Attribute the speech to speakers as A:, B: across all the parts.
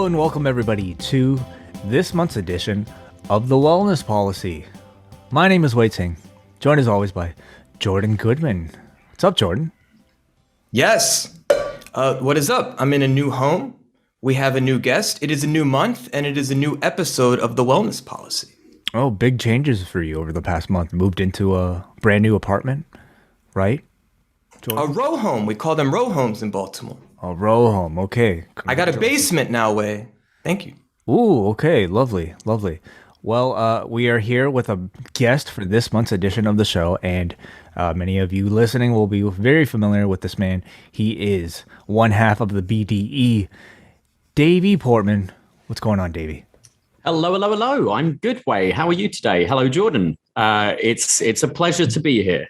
A: and welcome everybody to this month's edition of the Wellness Policy. My name is Ting, joined as always by Jordan Goodman. What's up, Jordan?
B: Yes. What is up? I'm in a new home. We have a new guest. It is a new month, and it is a new episode of the Wellness Policy.
A: Oh, big changes for you over the past month. Moved into a brand new apartment, right?
B: Jordan? A row home. We call them row homes in Baltimore.
A: A row home. Okay.
B: I got a basement now, Way. Thank you.
A: Ooh, okay. Lovely. Well, we are here with a guest for this month's edition of the show, and many of you listening will be very familiar with this man. He is one half of the BDE, Davie Portman. What's going on, Davie?
C: Hello. I'm good, Way. How are you today? Hello, Jordan. It's a pleasure to be here.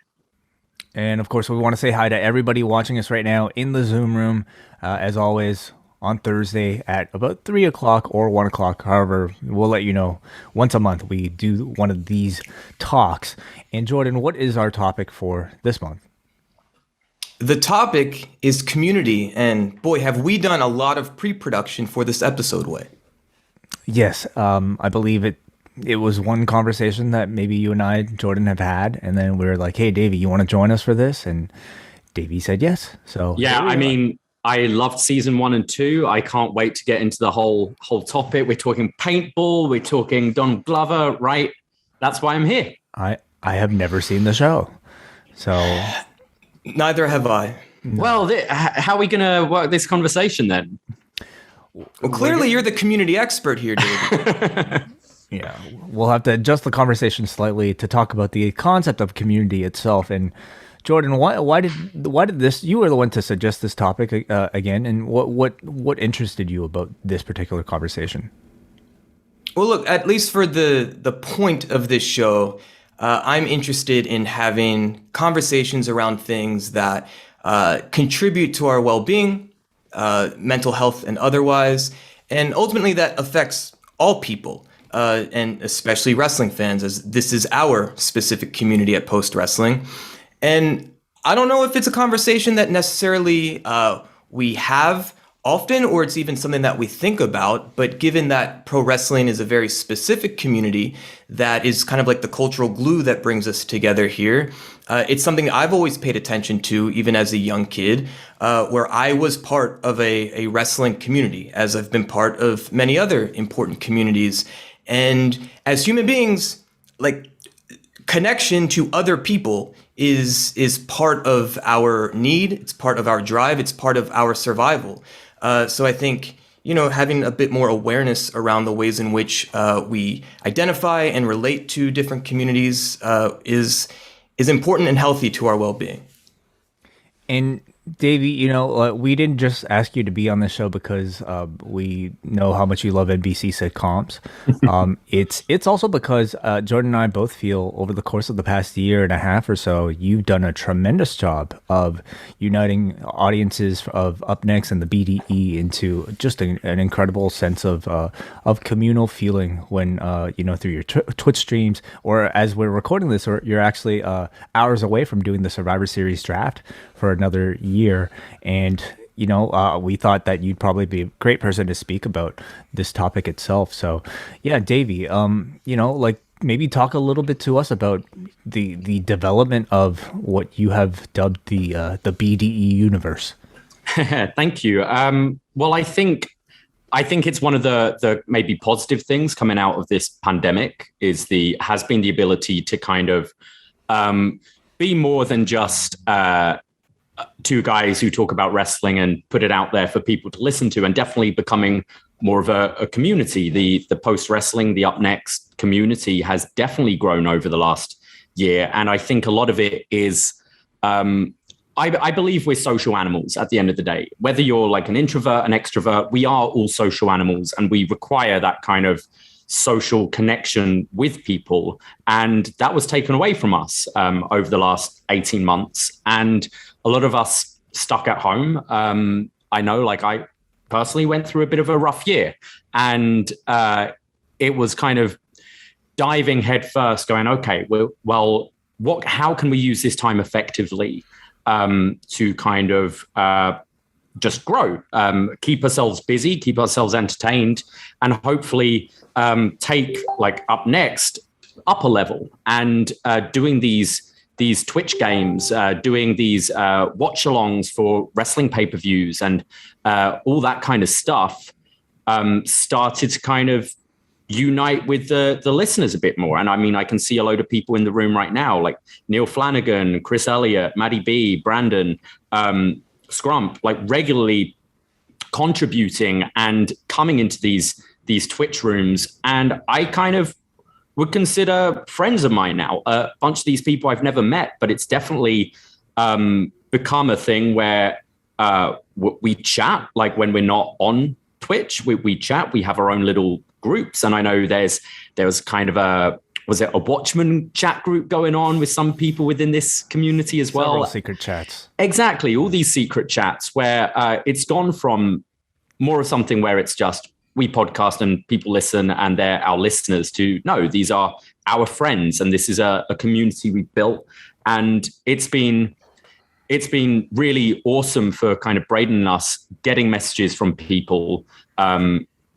A: And of course, we want to say hi to everybody watching us right now in the Zoom room. As always, on Thursday at about 3 o'clock or 1 o'clock. However, we'll let you know once a month we do one of these talks. And Jordan, what is our topic for this month?
B: The topic is community. And boy, have we done a lot of pre-production for this episode, Way.
A: Yes, I believe it was one conversation that maybe you and I, Jordan, have had. And then we were like, hey, Davey, you want to join us for this? And Davey said yes. So
C: yeah, I mean, I loved season 1 and 2. I can't wait to get into the whole topic. We're talking paintball. We're talking Donald Glover, right? That's why I'm here.
A: I have never seen the show. So
B: neither have I.
C: No. Well, how are we going to work this conversation then?
B: Well, clearly you're the community expert here, David.
A: Yeah, we'll have to adjust the conversation slightly to talk about the concept of community itself. And Jordan, why did this? You were the one to suggest this topic again, and what interested you about this particular conversation?
B: Well, look, at least for the point of this show, I'm interested in having conversations around things that contribute to our well-being, mental health and otherwise, and ultimately that affects all people. And especially wrestling fans, as this is our specific community at Post Wrestling. And I don't know if it's a conversation that necessarily we have often, or it's even something that we think about. But given that pro wrestling is a very specific community that is kind of like the cultural glue that brings us together here, it's something I've always paid attention to, even as a young kid, where I was part of a wrestling community, as I've been part of many other important communities. And as human beings, like, connection to other people is part of our need. It's part of our drive. It's part of our survival. So I think, having a bit more awareness around the ways in which we identify and relate to different communities is important and healthy to our well-being. And
A: Davey, we didn't just ask you to be on the show because we know how much you love NBC sitcoms. It's also because Jordan and I both feel over the course of the past year and a half or so, you've done a tremendous job of uniting audiences of upNXT and the BDE into just an incredible sense of communal feeling when, through your Twitch streams, or as we're recording this, or you're actually hours away from doing the Survivor Series draft for another year. And we thought that you'd probably be a great person to speak about this topic itself. So yeah, Davey, maybe talk a little bit to us about the development of what you have dubbed the BDE universe.
C: Thank you. Well, I think it's one of the maybe positive things coming out of this pandemic has been the ability to kind of be more than just two guys who talk about wrestling and put it out there for people to listen to, and definitely becoming more of a community. The Post Wrestling, the upNXT community has definitely grown over the last year. And I think a lot of it is, I believe we're social animals at the end of the day. Whether you're like an introvert, an extrovert, we are all social animals, and we require that kind of social connection with people. And that was taken away from us over the last 18 months. And a lot of us stuck at home. I know, I personally went through a bit of a rough year, and it was kind of diving headfirst going, okay, well, how can we use this time effectively to kind of just grow, keep ourselves busy, keep ourselves entertained, and hopefully take like upNXT upper level and doing these Twitch games, doing these watch-alongs for wrestling pay-per-views and all that kind of stuff started to kind of unite with the listeners a bit more. And I mean, I can see a load of people in the room right now, like Neil Flanagan, Chris Elliott, Maddie B, Brandon, Scrump, like regularly contributing and coming into these Twitch rooms. And I kind of would consider friends of mine now. A bunch of these people I've never met, but it's definitely become a thing where we chat, like when we're not on Twitch, we chat, we have our own little groups. And I know there was kind of a Watchman chat group going on with some people within this community as well.
A: Several secret chats.
C: Exactly. All these secret chats where it's gone from more of something where it's just we podcast and people listen and they're our listeners to no, these are our friends. And this is a community we built. And it's been really awesome for kind of Braden and us getting messages from people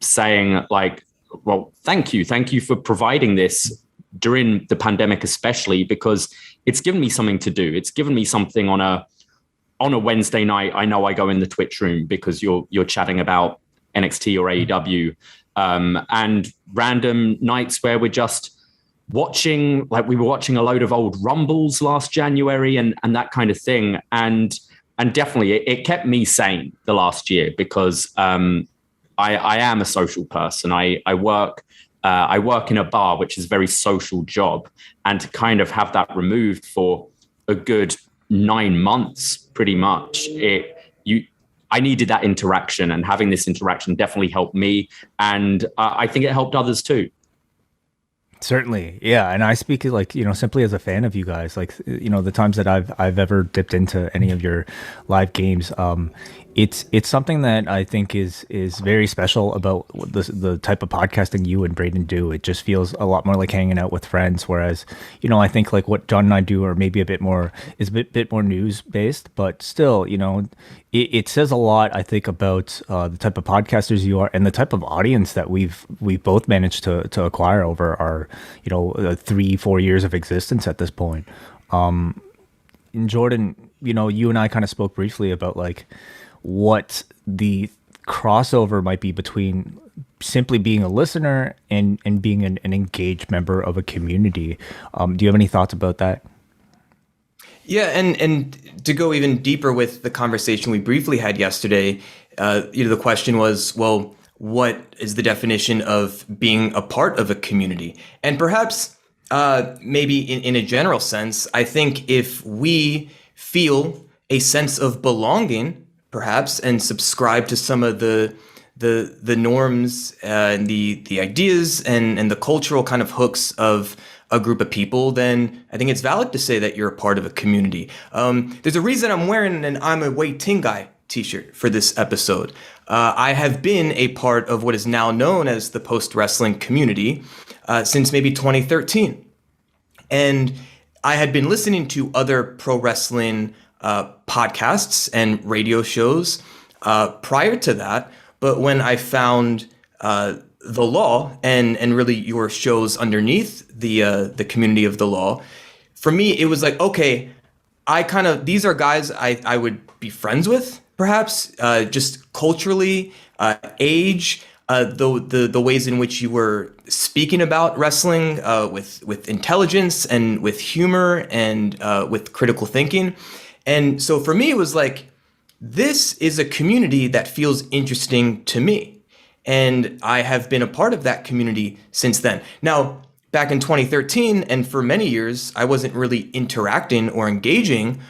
C: saying like, well, thank you for providing this during the pandemic, especially because it's given me something to do. It's given me something on a Wednesday night. I know I go in the Twitch room because you're chatting about NXT or AEW, and random nights where we're just watching, like we were watching a load of old Rumbles last January and that kind of thing. And definitely it kept me sane the last year because I am a social person. I work in a bar, which is a very social job, and to kind of have that removed for a good 9 months, pretty much, I needed that interaction, and having this interaction definitely helped me. And I think it helped others too.
A: Certainly. Yeah. And I speak like, simply as a fan of you guys, like, the times that I've ever dipped into any of your live games, it's something that I think is very special about the type of podcasting you and Braden do. It just feels a lot more like hanging out with friends. Whereas, I think like what John and I do are maybe a bit more news based, but still, it says a lot, I think, about the type of podcasters you are and the type of audience that we've both managed to acquire over our 3-4 years of existence at this point. And Jordan, you and I kind of spoke briefly about like what the crossover might be between simply being a listener and being an engaged member of a community. Do you have any thoughts about that?
B: Yeah, and to go even deeper with the conversation we briefly had yesterday, the question was, well, what is the definition of being a part of a community? And perhaps maybe in a general sense, I think if we feel a sense of belonging, perhaps, and subscribe to some of the norms and the ideas and the cultural kind of hooks of a group of people, then I think it's valid to say that you're a part of a community. There's a reason I'm wearing an I'm a Way Ting Guy t-shirt for this episode. I have been a part of what is now known as the POST Wrestling community since maybe 2013. And I had been listening to other pro wrestling podcasts and radio shows prior to that. But when I found The Law and really your shows underneath the community of The Law, for me, it was like, okay, these are guys I would be friends with, perhaps, just culturally, age, the ways in which you were speaking about wrestling with intelligence and with humor and with critical thinking. And so for me, it was like, this is a community that feels interesting to me. And I have been a part of that community since then. Now, back in 2013, and for many years, I wasn't really interacting or engaging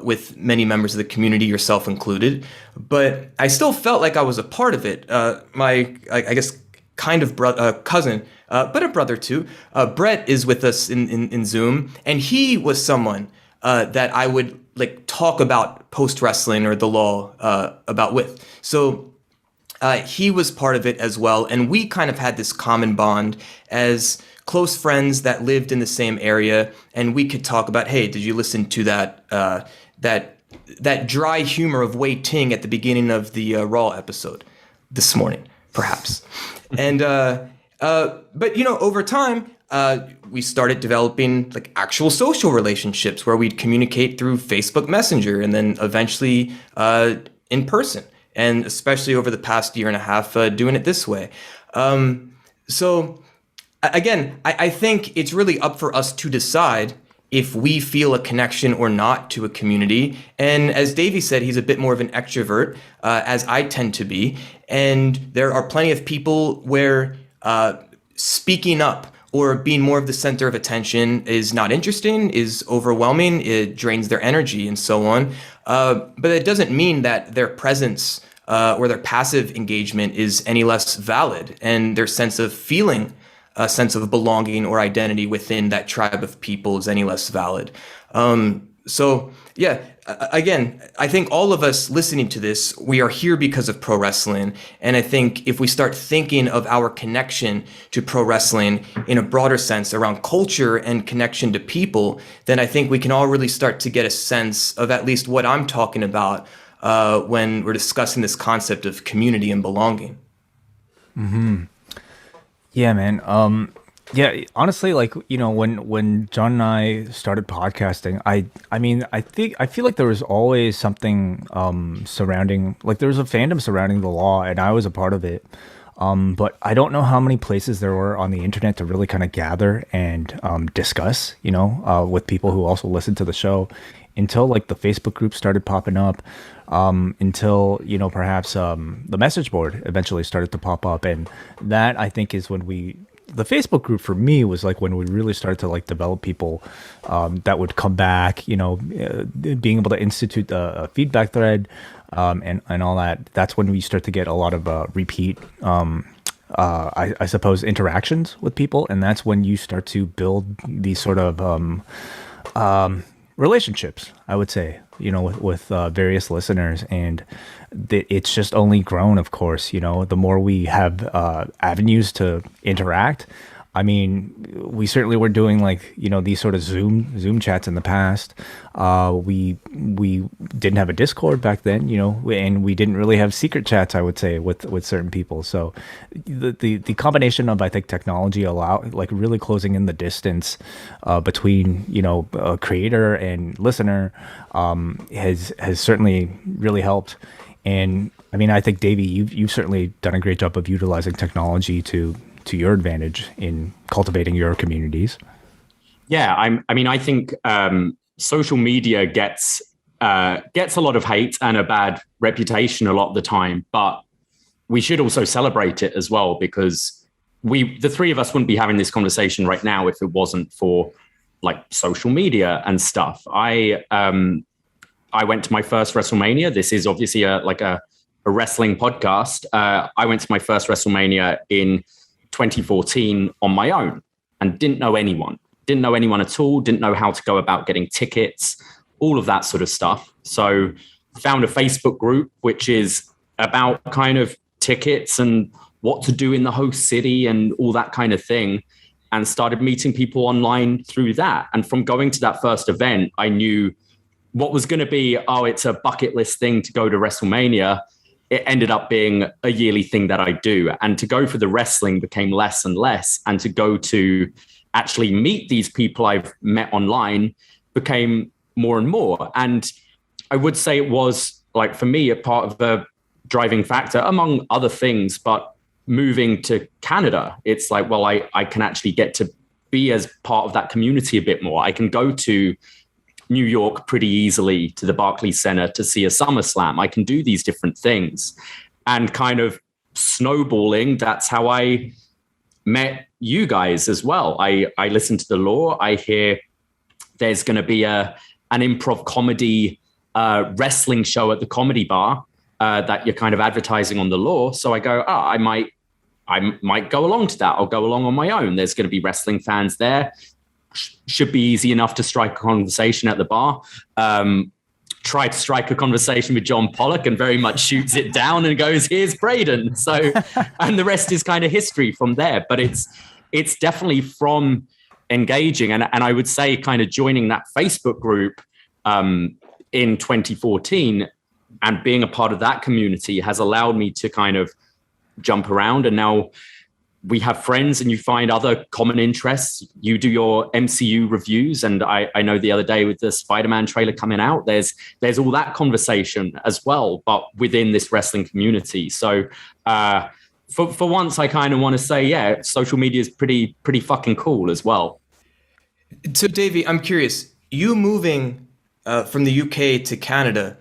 B: with many members of the community, yourself included, but I still felt like I was a part of it. My, I guess, kind of cousin, but a brother too, Brett is with us in Zoom, and he was someone that I would like talk about post wrestling or The Law about with. So he was part of it as well, and we kind of had this common bond as close friends that lived in the same area, and we could talk about, hey, did you listen to that that dry humor of Wei Ting at the beginning of the Raw episode this morning, perhaps. And but over time, we started developing like actual social relationships where we'd communicate through Facebook Messenger and then eventually in person. And especially over the past year and a half, doing it this way. So again, I think it's really up for us to decide if we feel a connection or not to a community. And as Davey said, he's a bit more of an extrovert, as I tend to be. And there are plenty of people where speaking up or being more of the center of attention is not interesting, is overwhelming, it drains their energy and so on. But it doesn't mean that their presence or their passive engagement is any less valid, and their sense of feeling a sense of belonging or identity within that tribe of people is any less valid. So yeah, again, I think all of us listening to this, we are here because of pro wrestling. And I think if we start thinking of our connection to pro wrestling in a broader sense around culture and connection to people, then I think we can all really start to get a sense of at least what I'm talking about when we're discussing this concept of community and belonging.
A: Mm-hmm. Yeah, man. Yeah, honestly, like, when John and I started podcasting, I feel like there was always something surrounding, like there was a fandom surrounding the law, and I was a part of it. But I don't know how many places there were on the internet to really kind of gather and discuss, with people who also listen to the show, until like the Facebook group started popping up, until perhaps the message board eventually started to pop up. And that, I think, is when the Facebook group for me was like when we really started to like develop people that would come back, being able to institute a feedback thread, and all that. That's when we start to get a lot of repeat I suppose interactions with people, and that's when you start to build these sort of relationships, I would say, with various listeners. And it's just only grown, of course. The more we have avenues to interact. I mean, we certainly were doing like, these sort of Zoom chats in the past. We didn't have a Discord back then, and we didn't really have secret chats, I would say, with certain people. So the combination of, I think, technology like really closing in the distance between, a creator and listener has certainly really helped. And I mean, I think, Davey, you've certainly done a great job of utilizing technology to your advantage in cultivating your communities.
C: Yeah, I think social media gets a lot of hate and a bad reputation a lot of the time, but we should also celebrate it as well, because the three of us wouldn't be having this conversation right now if it wasn't for like social media and stuff. I went to my first Wrestlemania. This is obviously a wrestling podcast. I went to my first Wrestlemania in 2014 on my own and didn't know anyone at all, didn't know how to go about getting tickets, all of that sort of stuff. So found a Facebook group, which is about kind of tickets and what to do in the host city and all that kind of thing, and started meeting people online through that. And from going to that first event, I knew what was going to be, it's a bucket list thing to go to Wrestlemania. It ended up being a yearly thing that I do. And to go for the wrestling became less and less. And to go to actually meet these people I've met online became more and more. And I would say it was, like, for me, a part of the driving factor, among other things, but moving to Canada, it's like, well, I can actually get to be as part of that community a bit more. I can go to New York pretty easily, to the Barclays Center to see a SummerSlam. I can do these different things, and kind of snowballing. That's how I met you guys as well. I listen to the Law. I hear there's going to be an improv comedy wrestling show at the Comedy Bar that you're kind of advertising on the Law. So I go, I might go along to that. I'll go along on my own. There's going to be wrestling fans there. Should be easy enough to strike a conversation at the bar. Try to strike a conversation with John Pollock and very much shoots it down and goes, here's Braden. So, and the rest is kind of history from there. But it's definitely from engaging. And I would say kind of joining that Facebook group in 2014, and being a part of that community has allowed me to kind of jump around. And now we have friends and you find other common interests. You do your MCU reviews. And I know the other day with the Spider-Man trailer coming out, there's all that conversation as well, but within this wrestling community. So for once, I kind of want to say, yeah, social media is pretty fucking cool as well.
B: So Davey, I'm curious, you moving from the UK to Canada,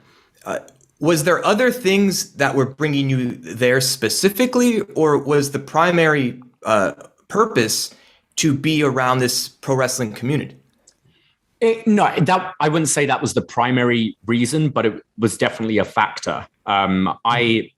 B: was there other things that were bringing you there specifically, or was the primary purpose to be around this pro wrestling community?
C: No, I wouldn't say that was the primary reason, but it was definitely a factor. I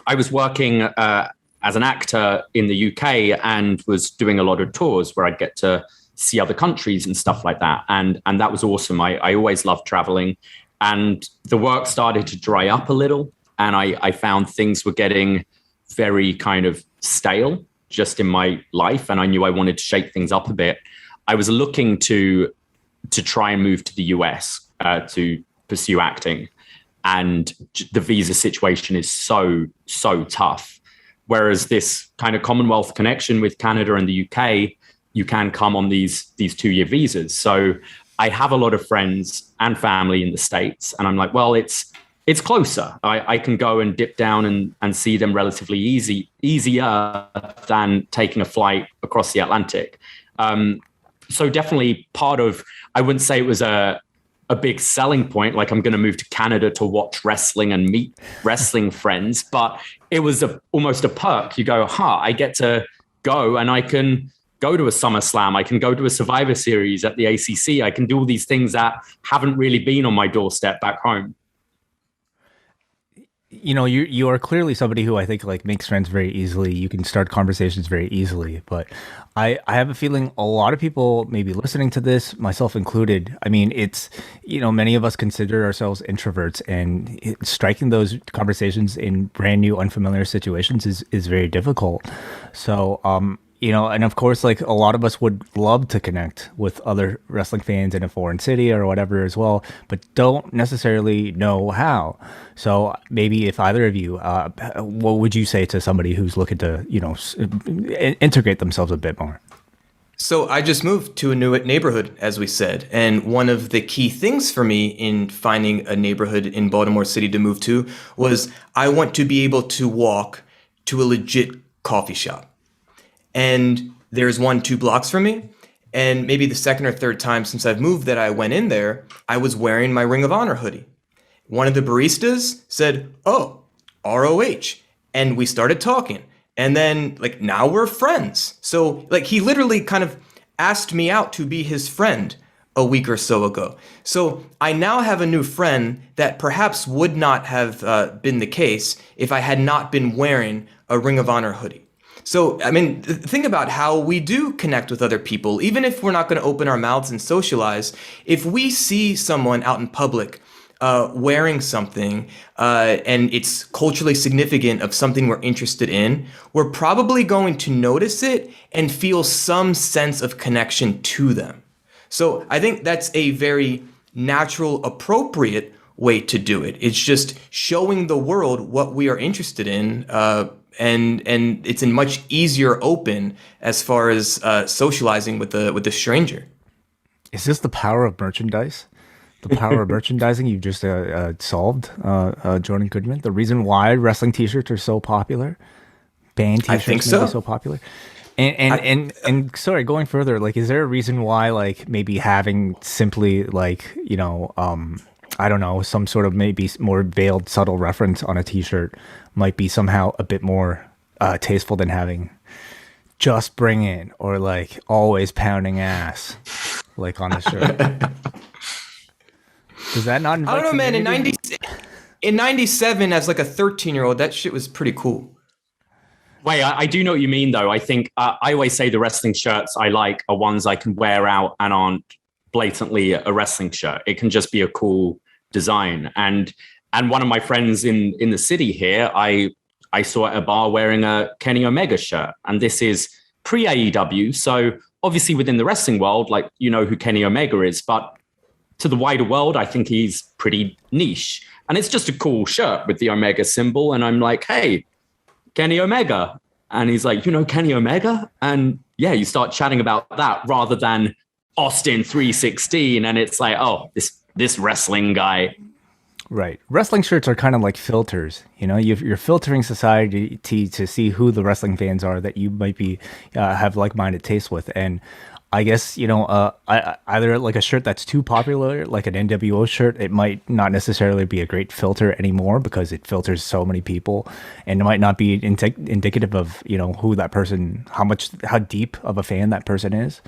C: was working as an actor in the UK and was doing a lot of tours where I'd get to see other countries and stuff like that. And that was awesome. I always loved traveling. And the work started to dry up a little. And I found things were getting very kind of stale just in my life. And I knew I wanted to shake things up a bit. I was looking to try and move to the US to pursue acting. And the visa situation is so tough. Whereas this kind of Commonwealth connection with Canada and the UK, you can come on these 2-year visas. So I have a lot of friends and family in the States, and I'm like, well, it's closer. I can go and dip down and see them relatively easier than taking a flight across the Atlantic. So definitely part of, I wouldn't say it was a big selling point, like I'm going to move to Canada to watch wrestling and meet wrestling friends, but it was almost a perk. You go, I get to go and I can go to a SummerSlam. I can go to a Survivor Series at the ACC. I can do all these things that haven't really been on my doorstep back home.
A: You know, you are clearly somebody who I think like makes friends very easily. You can start conversations very easily, but I have a feeling a lot of people maybe listening to this, myself included. I mean, it's, you know, many of us consider ourselves introverts, and striking those conversations in brand new, unfamiliar situations is very difficult. So, you know, and of course, like a lot of us would love to connect with other wrestling fans in a foreign city or whatever as well, but don't necessarily know how. So maybe if either of you, what would you say to somebody who's looking to, you know, integrate themselves a bit more?
B: So I just moved to a new neighborhood, as we said. And one of the key things for me in finding a neighborhood in Baltimore City to move to was I want to be able to walk to a legit coffee shop. And there's 1-2 blocks from me. And maybe the second or third time since I've moved that I went in there, I was wearing my Ring of Honor hoodie. One of the baristas said, "Oh, ROH." And we started talking. And then like now we're friends. So like he literally kind of asked me out to be his friend a week or so ago. So I now have a new friend that perhaps would not have been the case if I had not been wearing a Ring of Honor hoodie. So, I mean, think about how we do connect with other people, even if we're not going to open our mouths and socialize. If we see someone out in public wearing something and it's culturally significant of something we're interested in, we're probably going to notice it and feel some sense of connection to them. So I think that's a very natural, appropriate way to do it. It's just showing the world what we are interested in. And it's a much easier open as far as socializing with the stranger.
A: Is this the power of merchandise? The power of merchandising you've just solved, Jordan Goodman? The reason why wrestling T-shirts are so popular, band T-shirts
B: I think so.
A: Are so popular. And sorry, going further, like, is there a reason why, like, maybe having simply like, you know, I don't know, some sort of maybe more veiled, subtle reference on a T-shirt might be somehow a bit more tasteful than having "just bring it" or like "always pounding ass" like on the shirt? Does that not?
B: I don't know, man. In '97, as like a 13-year-old, that shit was pretty cool.
C: Wait, I do know what you mean, though. I think I always say the wrestling shirts I like are ones I can wear out and aren't blatantly a wrestling shirt. It can just be a cool design. And one of my friends in the city here, I saw at a bar wearing a Kenny Omega shirt. And this is pre-AEW. So obviously within the wrestling world, like, you know who Kenny Omega is. But to the wider world, I think he's pretty niche. And it's just a cool shirt with the Omega symbol. And I'm like, hey, Kenny Omega. And he's like, you know, Kenny Omega? And yeah, you start chatting about that rather than Austin 316. And it's like, oh, this wrestling guy.
A: Right. Wrestling shirts are kind of like filters. You know, you're filtering society to see who the wrestling fans are that you might be have like-minded tastes with. And I guess, you know, either like a shirt that's too popular, like an NWO shirt, it might not necessarily be a great filter anymore because it filters so many people, and it might not be indicative of, you know, who that person, how deep of a fan that person is.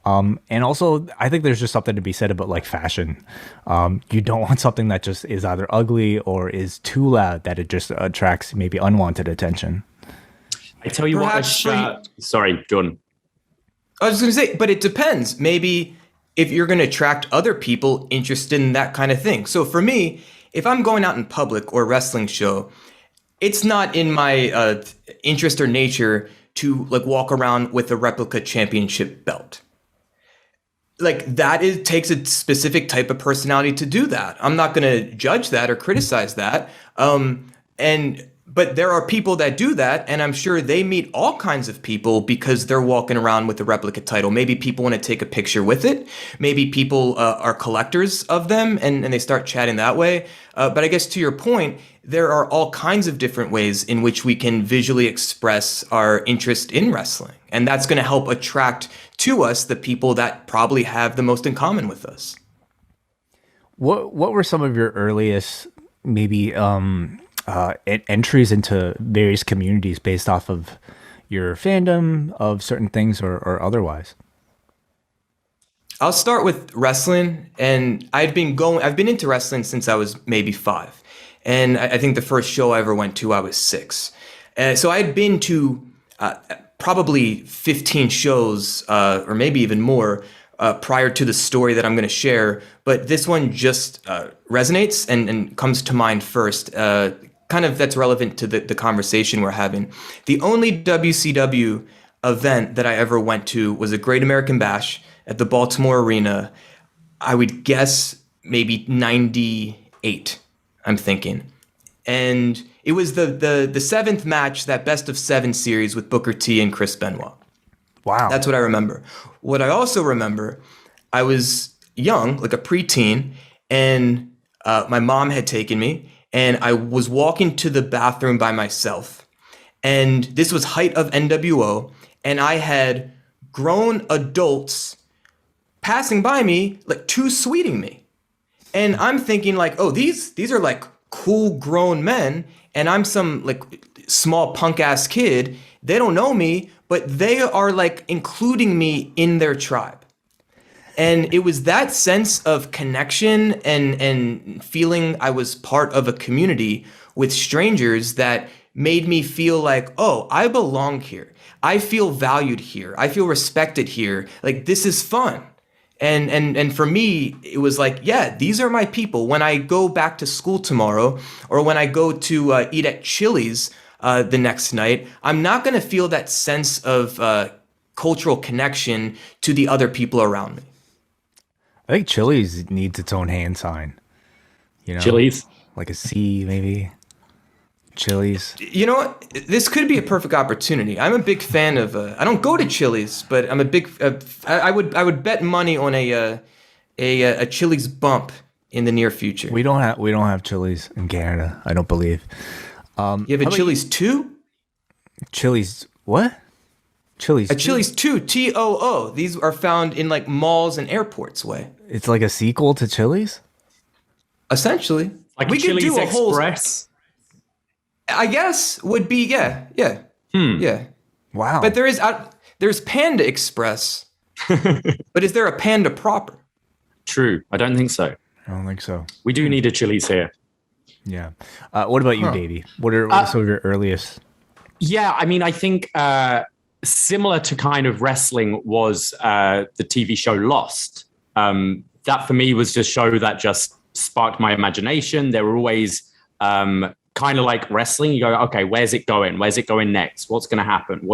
A: And also, I think there's just something to be said about like fashion. You don't want something that just is either ugly or is too loud that it just attracts maybe unwanted attention.
C: I tell you what, a shirt. Sorry, Jordan.
B: I was just going to say, but it depends. Maybe if you're going to attract other people interested in that kind of thing. So for me, if I'm going out in public or a wrestling show, it's not in my interest or nature to like walk around with a replica championship belt. Like that takes a specific type of personality to do that. I'm not going to judge that or criticize that. But there are people that do that, and I'm sure they meet all kinds of people because they're walking around with the replica title. Maybe people want to take a picture with it. Maybe people are collectors of them, and they start chatting that way. But I guess to your point, there are all kinds of different ways in which we can visually express our interest in wrestling. And that's going to help attract to us the people that probably have the most in common with us.
A: What were some of your earliest maybe entries into various communities based off of your fandom of certain things or otherwise?
B: I'll start with wrestling, and I've been into wrestling since I was maybe 5. And I think the first show I ever went to, I was 6. So I had been to probably 15 shows, or maybe even more, prior to the story that I'm going to share. But this one just resonates and comes to mind first. Kind of that's relevant to the conversation we're having. The only WCW event that I ever went to was a Great American Bash at the Baltimore Arena. I would guess maybe 98, I'm thinking. And it was the 7th match, that best of 7 series with Booker T and Chris Benoit.
A: Wow.
B: That's what I remember. What I also remember, I was young, like a preteen, and my mom had taken me, and I was walking to the bathroom by myself. And this was height of NWO, and I had grown adults passing by me, like too sweeting me. And I'm thinking like, oh, these are like cool grown men, and I'm some like small punk ass kid. They don't know me, but they are like including me in their tribe. And it was that sense of connection and feeling I was part of a community with strangers that made me feel like, oh, I belong here. I feel valued here. I feel respected here. Like, this is fun. And for me, it was like, yeah, these are my people. When I go back to school tomorrow, or when I go to eat at Chili's the next night, I'm not going to feel that sense of cultural connection to the other people around me.
A: I think Chili's needs its own hand sign. You know,
C: Chili's, like
A: a C, maybe. Chili's.
B: You know what? This could be a perfect opportunity. I'm a big fan of. I don't go to Chili's, but I'm a big. I would bet money on a Chili's bump in the near future.
A: We don't have Chili's in Canada. I don't believe.
B: You have a Chili's 2?
A: Chili's what? Chili's.
B: A Chili's 2, TOO. These are found in like malls and airports. Way.
A: It's like a sequel to Chili's.
B: Essentially,
C: like we could do a Express.
B: I guess would be yeah.
A: Wow.
B: But there's Panda Express. But is there a Panda proper?
C: True. I don't think so.
A: I don't think so.
C: We do need a Chili's here.
A: Yeah. What about you, Davey? What are some of your earliest?
C: Yeah, I mean, I think similar to kind of wrestling was the TV show Lost. That for me was just a show that just sparked my imagination. There were always kind of like wrestling. You go, okay, where's it going? Where's it going next? What's going to happen?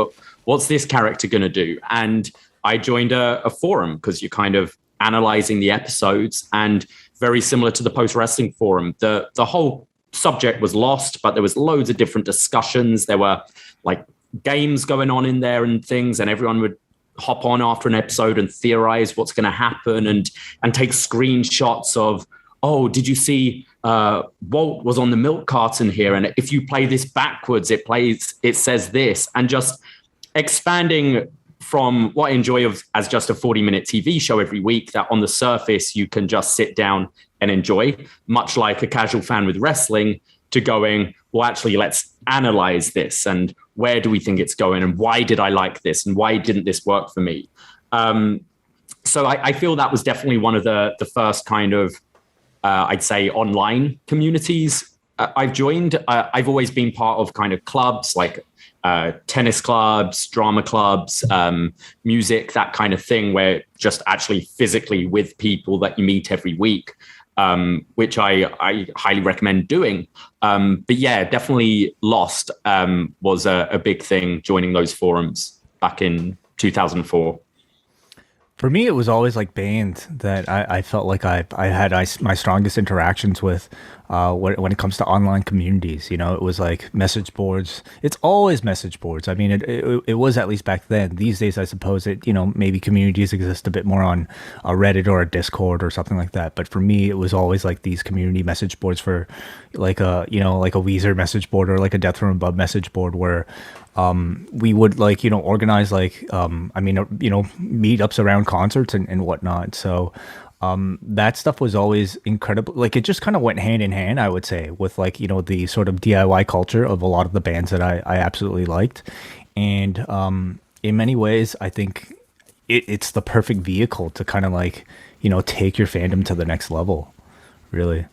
C: What's this character going to do? And I joined a forum because you kind of analyzing the episodes, and very similar to the Post Wrestling Forum, the whole subject was lost, but there was loads of different discussions. There were like games going on in there and things, and everyone would hop on after an episode and theorize what's going to happen and take screenshots of, oh, did you see Walt was on the milk carton here, and if you play this backwards, it says this, and just expanding from what I enjoy as just a 40-minute TV show every week that on the surface you can just sit down and enjoy, much like a casual fan with wrestling, to going, well, actually, let's analyze this, and where do we think it's going, and why did I like this, and why didn't this work for me? So I feel that was definitely one of the first kind of, I'd say, online communities I've joined. I've always been part of kind of clubs like tennis clubs, drama clubs, music, that kind of thing, where just actually physically with people that you meet every week, which I highly recommend doing. But yeah, definitely Lost was a big thing, joining those forums back in 2004.
A: For me, it was always like bands that I felt like I had my strongest interactions with when it comes to online communities. You know, it was like message boards. It's always message boards. I mean, it was at least back then. These days, I suppose maybe communities exist a bit more on a Reddit or a Discord or something like that. But for me, it was always like these community message boards for like a Weezer message board or like a Death Row and Bub message board where we would organize meetups around concerts and whatnot. So that stuff was always incredible. Like it just kind of went hand in hand, I would say, with the sort of DIY culture of a lot of the bands that I absolutely liked. And in many ways, I think it's the perfect vehicle to kind of take your fandom to the next level, really.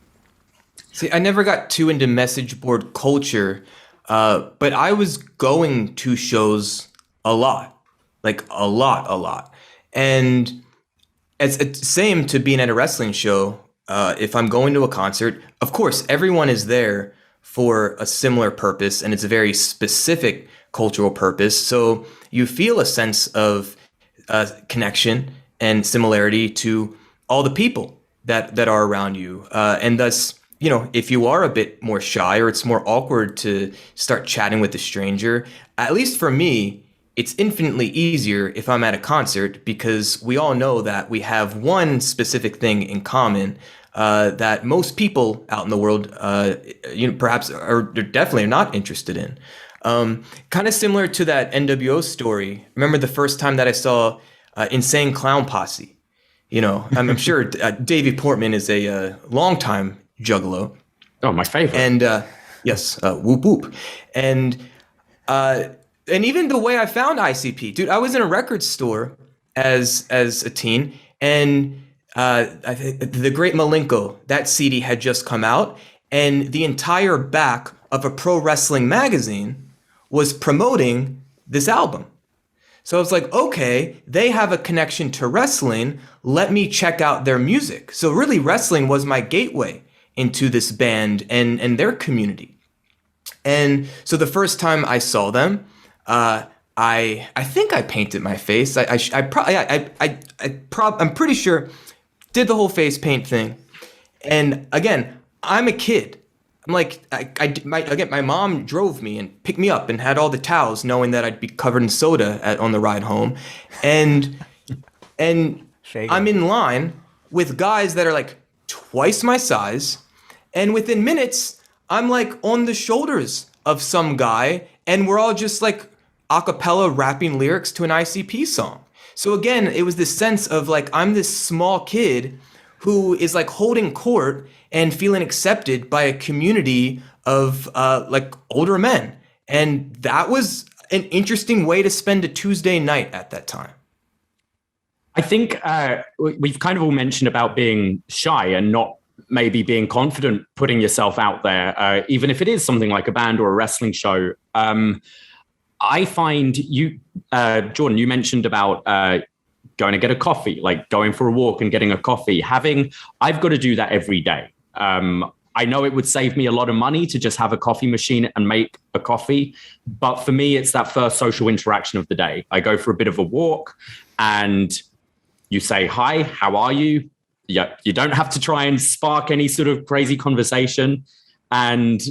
B: See, I never got too into message board culture. But I was going to shows a lot. And it's same to being at a wrestling show. If I'm going to a concert, of course, everyone is there for a similar purpose, and it's a very specific cultural purpose. So you feel a sense of connection and similarity to all the people that are around you. And thus, if you are a bit more shy or it's more awkward to start chatting with a stranger, at least for me, it's infinitely easier if I'm at a concert, because we all know that we have one specific thing in common that most people out in the world, perhaps are definitely not interested in. Kind of similar to that NWO story. Remember the first time that I saw Insane Clown Posse? I'm sure Davie Portman is a longtime Juggalo.
C: Oh, my favorite.
B: And yes, whoop whoop. And even the way I found ICP, dude, I was in a record store as a teen, and the Great Malenko, that CD had just come out, and the entire back of a pro wrestling magazine was promoting this album. So I was like, okay, they have a connection to wrestling. Let me check out their music. So really, wrestling was my gateway into this band and their community. And so the first time I saw them, I think I painted my face. I'm pretty sure did the whole face paint thing. And again, I'm a kid. I'm like, my mom drove me and picked me up and had all the towels, knowing that I'd be covered in soda on the ride home. And I'm in line with guys that are like twice my size. And within minutes, I'm like on the shoulders of some guy, and we're all just like a cappella rapping lyrics to an ICP song. So again, it was this sense of like, I'm this small kid who is like holding court and feeling accepted by a community of like older men. And that was an interesting way to spend a Tuesday night at that time.
C: I think we've kind of all mentioned about being shy and not maybe being confident putting yourself out there, even if it is something like a band or a wrestling show. I find you, Jordan, you mentioned about going to get a coffee, like going for a walk and getting a coffee. I've got to do that every day. I know it would save me a lot of money to just have a coffee machine and make a coffee. But for me, it's that first social interaction of the day. I go for a bit of a walk, and You say, hi, how are you? Yeah, you don't have to try and spark any sort of crazy conversation. And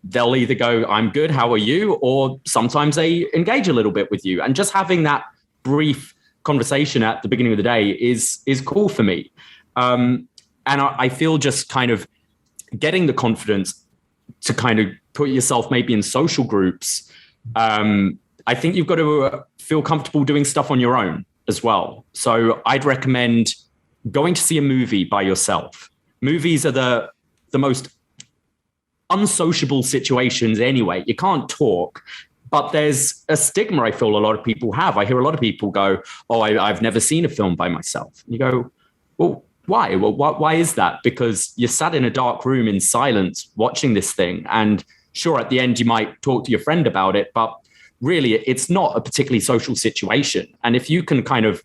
C: they'll either go, I'm good, how are you? Or sometimes they engage a little bit with you. And just having that brief conversation at the beginning of the day is cool for me. And I feel just kind of getting the confidence to kind of put yourself maybe in social groups. I think you've got to feel comfortable doing stuff on your own as well. So I'd recommend going to see a movie by yourself. Movies are the most unsociable situations anyway. You can't talk, but there's a stigma I feel a lot of people have. I hear a lot of people go, oh, I've never seen a film by myself. And you go, well, why? Well, why is that? Because you're sat in a dark room in silence watching this thing. And sure, at the end, you might talk to your friend about it, but really, it's not a particularly social situation. And if you can kind of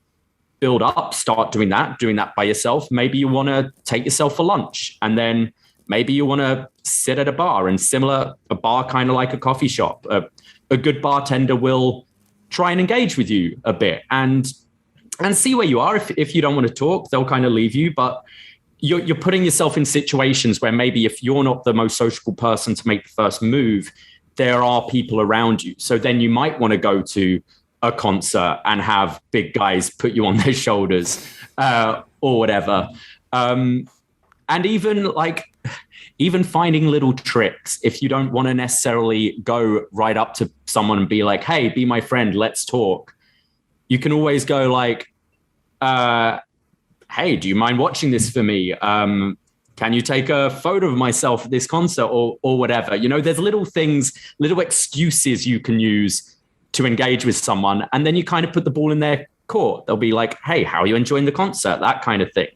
C: build up, start doing that by yourself, maybe you want to take yourself for lunch. And then maybe you want to sit at a bar, and a bar kind of like a coffee shop. A good bartender will try and engage with you a bit and see where you are. If you don't want to talk, they'll kind of leave you. But you're putting yourself in situations where maybe if you're not the most sociable person to make the first move, there are people around you. So then you might want to go to a concert and have big guys put you on their shoulders or whatever. And even finding little tricks, if you don't want to necessarily go right up to someone and be like, hey, be my friend, let's talk. You can always go like, hey, do you mind watching this for me? Can you take a photo of myself at this concert or whatever? You know, there's little things, little excuses you can use to engage with someone. And then you kind of put the ball in their court. They'll be like, hey, how are you enjoying the concert? That kind of thing.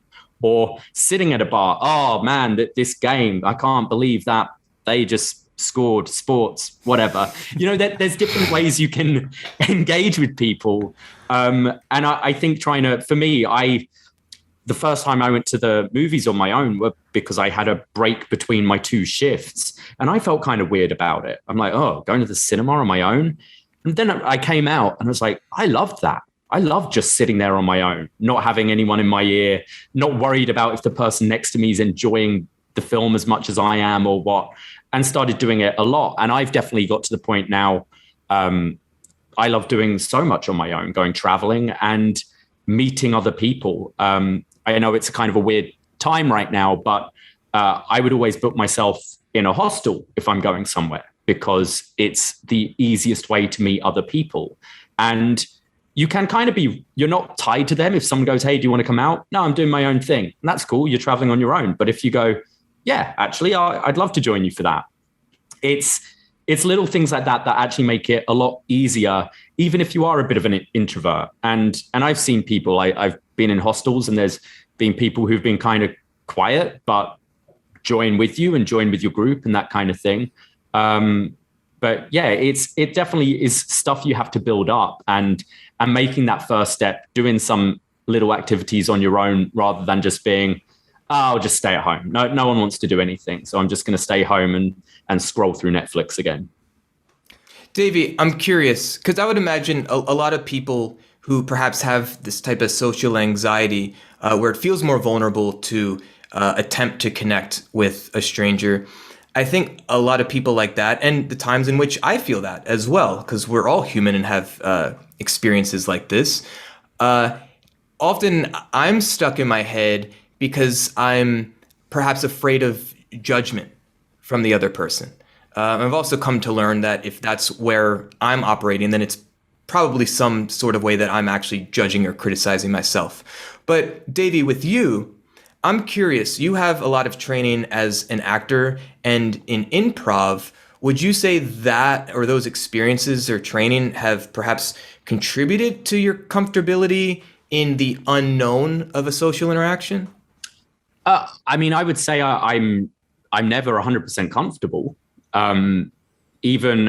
C: Or sitting at a bar. Oh man, this game, I can't believe that they just scored, sports, whatever. You know, there's different ways you can engage with people. And I think the first time I went to the movies on my own were because I had a break between my two shifts. And I felt kind of weird about it. I'm like, oh, going to the cinema on my own. And then I came out and I was like, I loved that. I love just sitting there on my own, not having anyone in my ear, not worried about if the person next to me is enjoying the film as much as I am or what, and started doing it a lot. And I've definitely got to the point now, I love doing so much on my own, going traveling and meeting other people. I know it's kind of a weird time right now, but I would always book myself in a hostel if I'm going somewhere, because it's the easiest way to meet other people. And you can kind of you're not tied to them. If someone goes, hey, do you want to come out? No, I'm doing my own thing. And that's cool. You're traveling on your own. But if you go, yeah, actually, I'd love to join you for that. It's little things like that that actually make it a lot easier, even if you are a bit of an introvert. And I've seen people, I've been in hostels and there's been people who've been kind of quiet, but join with you and join with your group and that kind of thing. But yeah, it definitely is stuff you have to build up and making that first step, doing some little activities on your own rather than just being, I'll just stay at home. No one wants to do anything. So I'm just going to stay home and scroll through Netflix again.
B: Davey, I'm curious, because I would imagine a lot of people who perhaps have this type of social anxiety where it feels more vulnerable to attempt to connect with a stranger. I think a lot of people like that, and the times in which I feel that as well, because we're all human and have experiences like this. Often I'm stuck in my head because I'm perhaps afraid of judgment from the other person. I've also come to learn that if that's where I'm operating, then it's probably some sort of way that I'm actually judging or criticizing myself. But Davey, with you, I'm curious, you have a lot of training as an actor and in improv. Would you say that or those experiences or training have perhaps contributed to your comfortability in the unknown of a social interaction?
C: I mean, I would say I'm never 100% comfortable. Even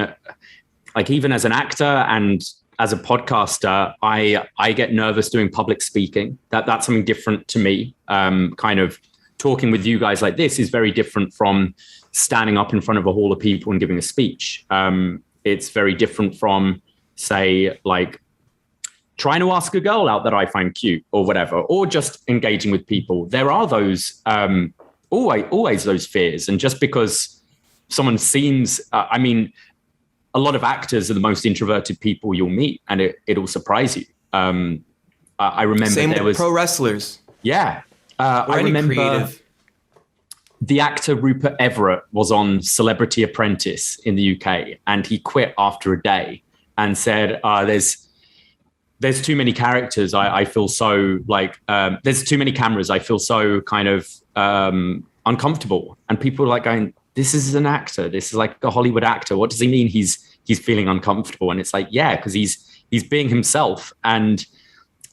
C: as an actor and as a podcaster, I get nervous doing public speaking. That's something different to me. Kind of talking with you guys like this is very different from standing up in front of a hall of people and giving a speech. It's very different from, say, like trying to ask a girl out that I find cute or whatever, or just engaging with people. There are those always those fears. And just because someone seems, a lot of actors are the most introverted people you'll meet, and it'll surprise you. I remember
B: Same
C: there
B: with
C: was
B: pro wrestlers.
C: Yeah.
B: Or
C: I
B: any
C: remember
B: creative.
C: the actor Rupert Everett was on Celebrity Apprentice in the UK, and he quit after a day and said, there's too many characters. I feel so like, there's too many cameras. I feel so kind of uncomfortable. And people are like going, this is an actor. This is like a Hollywood actor. What does he mean he's feeling uncomfortable? And it's like, yeah, because he's being himself. And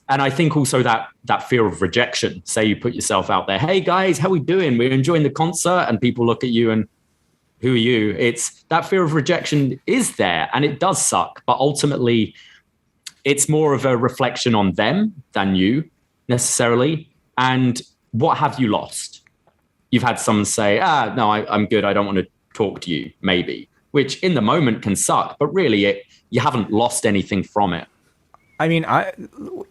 C: I think also that fear of rejection. Say you put yourself out there, hey guys, how we doing? We're enjoying the concert, and people look at you and, who are you? It's that fear of rejection is there, and it does suck. But ultimately, it's more of a reflection on them than you necessarily. And what have you lost? You've had someone say, no, I'm good. I don't want to talk to you, maybe, which in the moment can suck, but really you haven't lost anything from it.
A: I mean,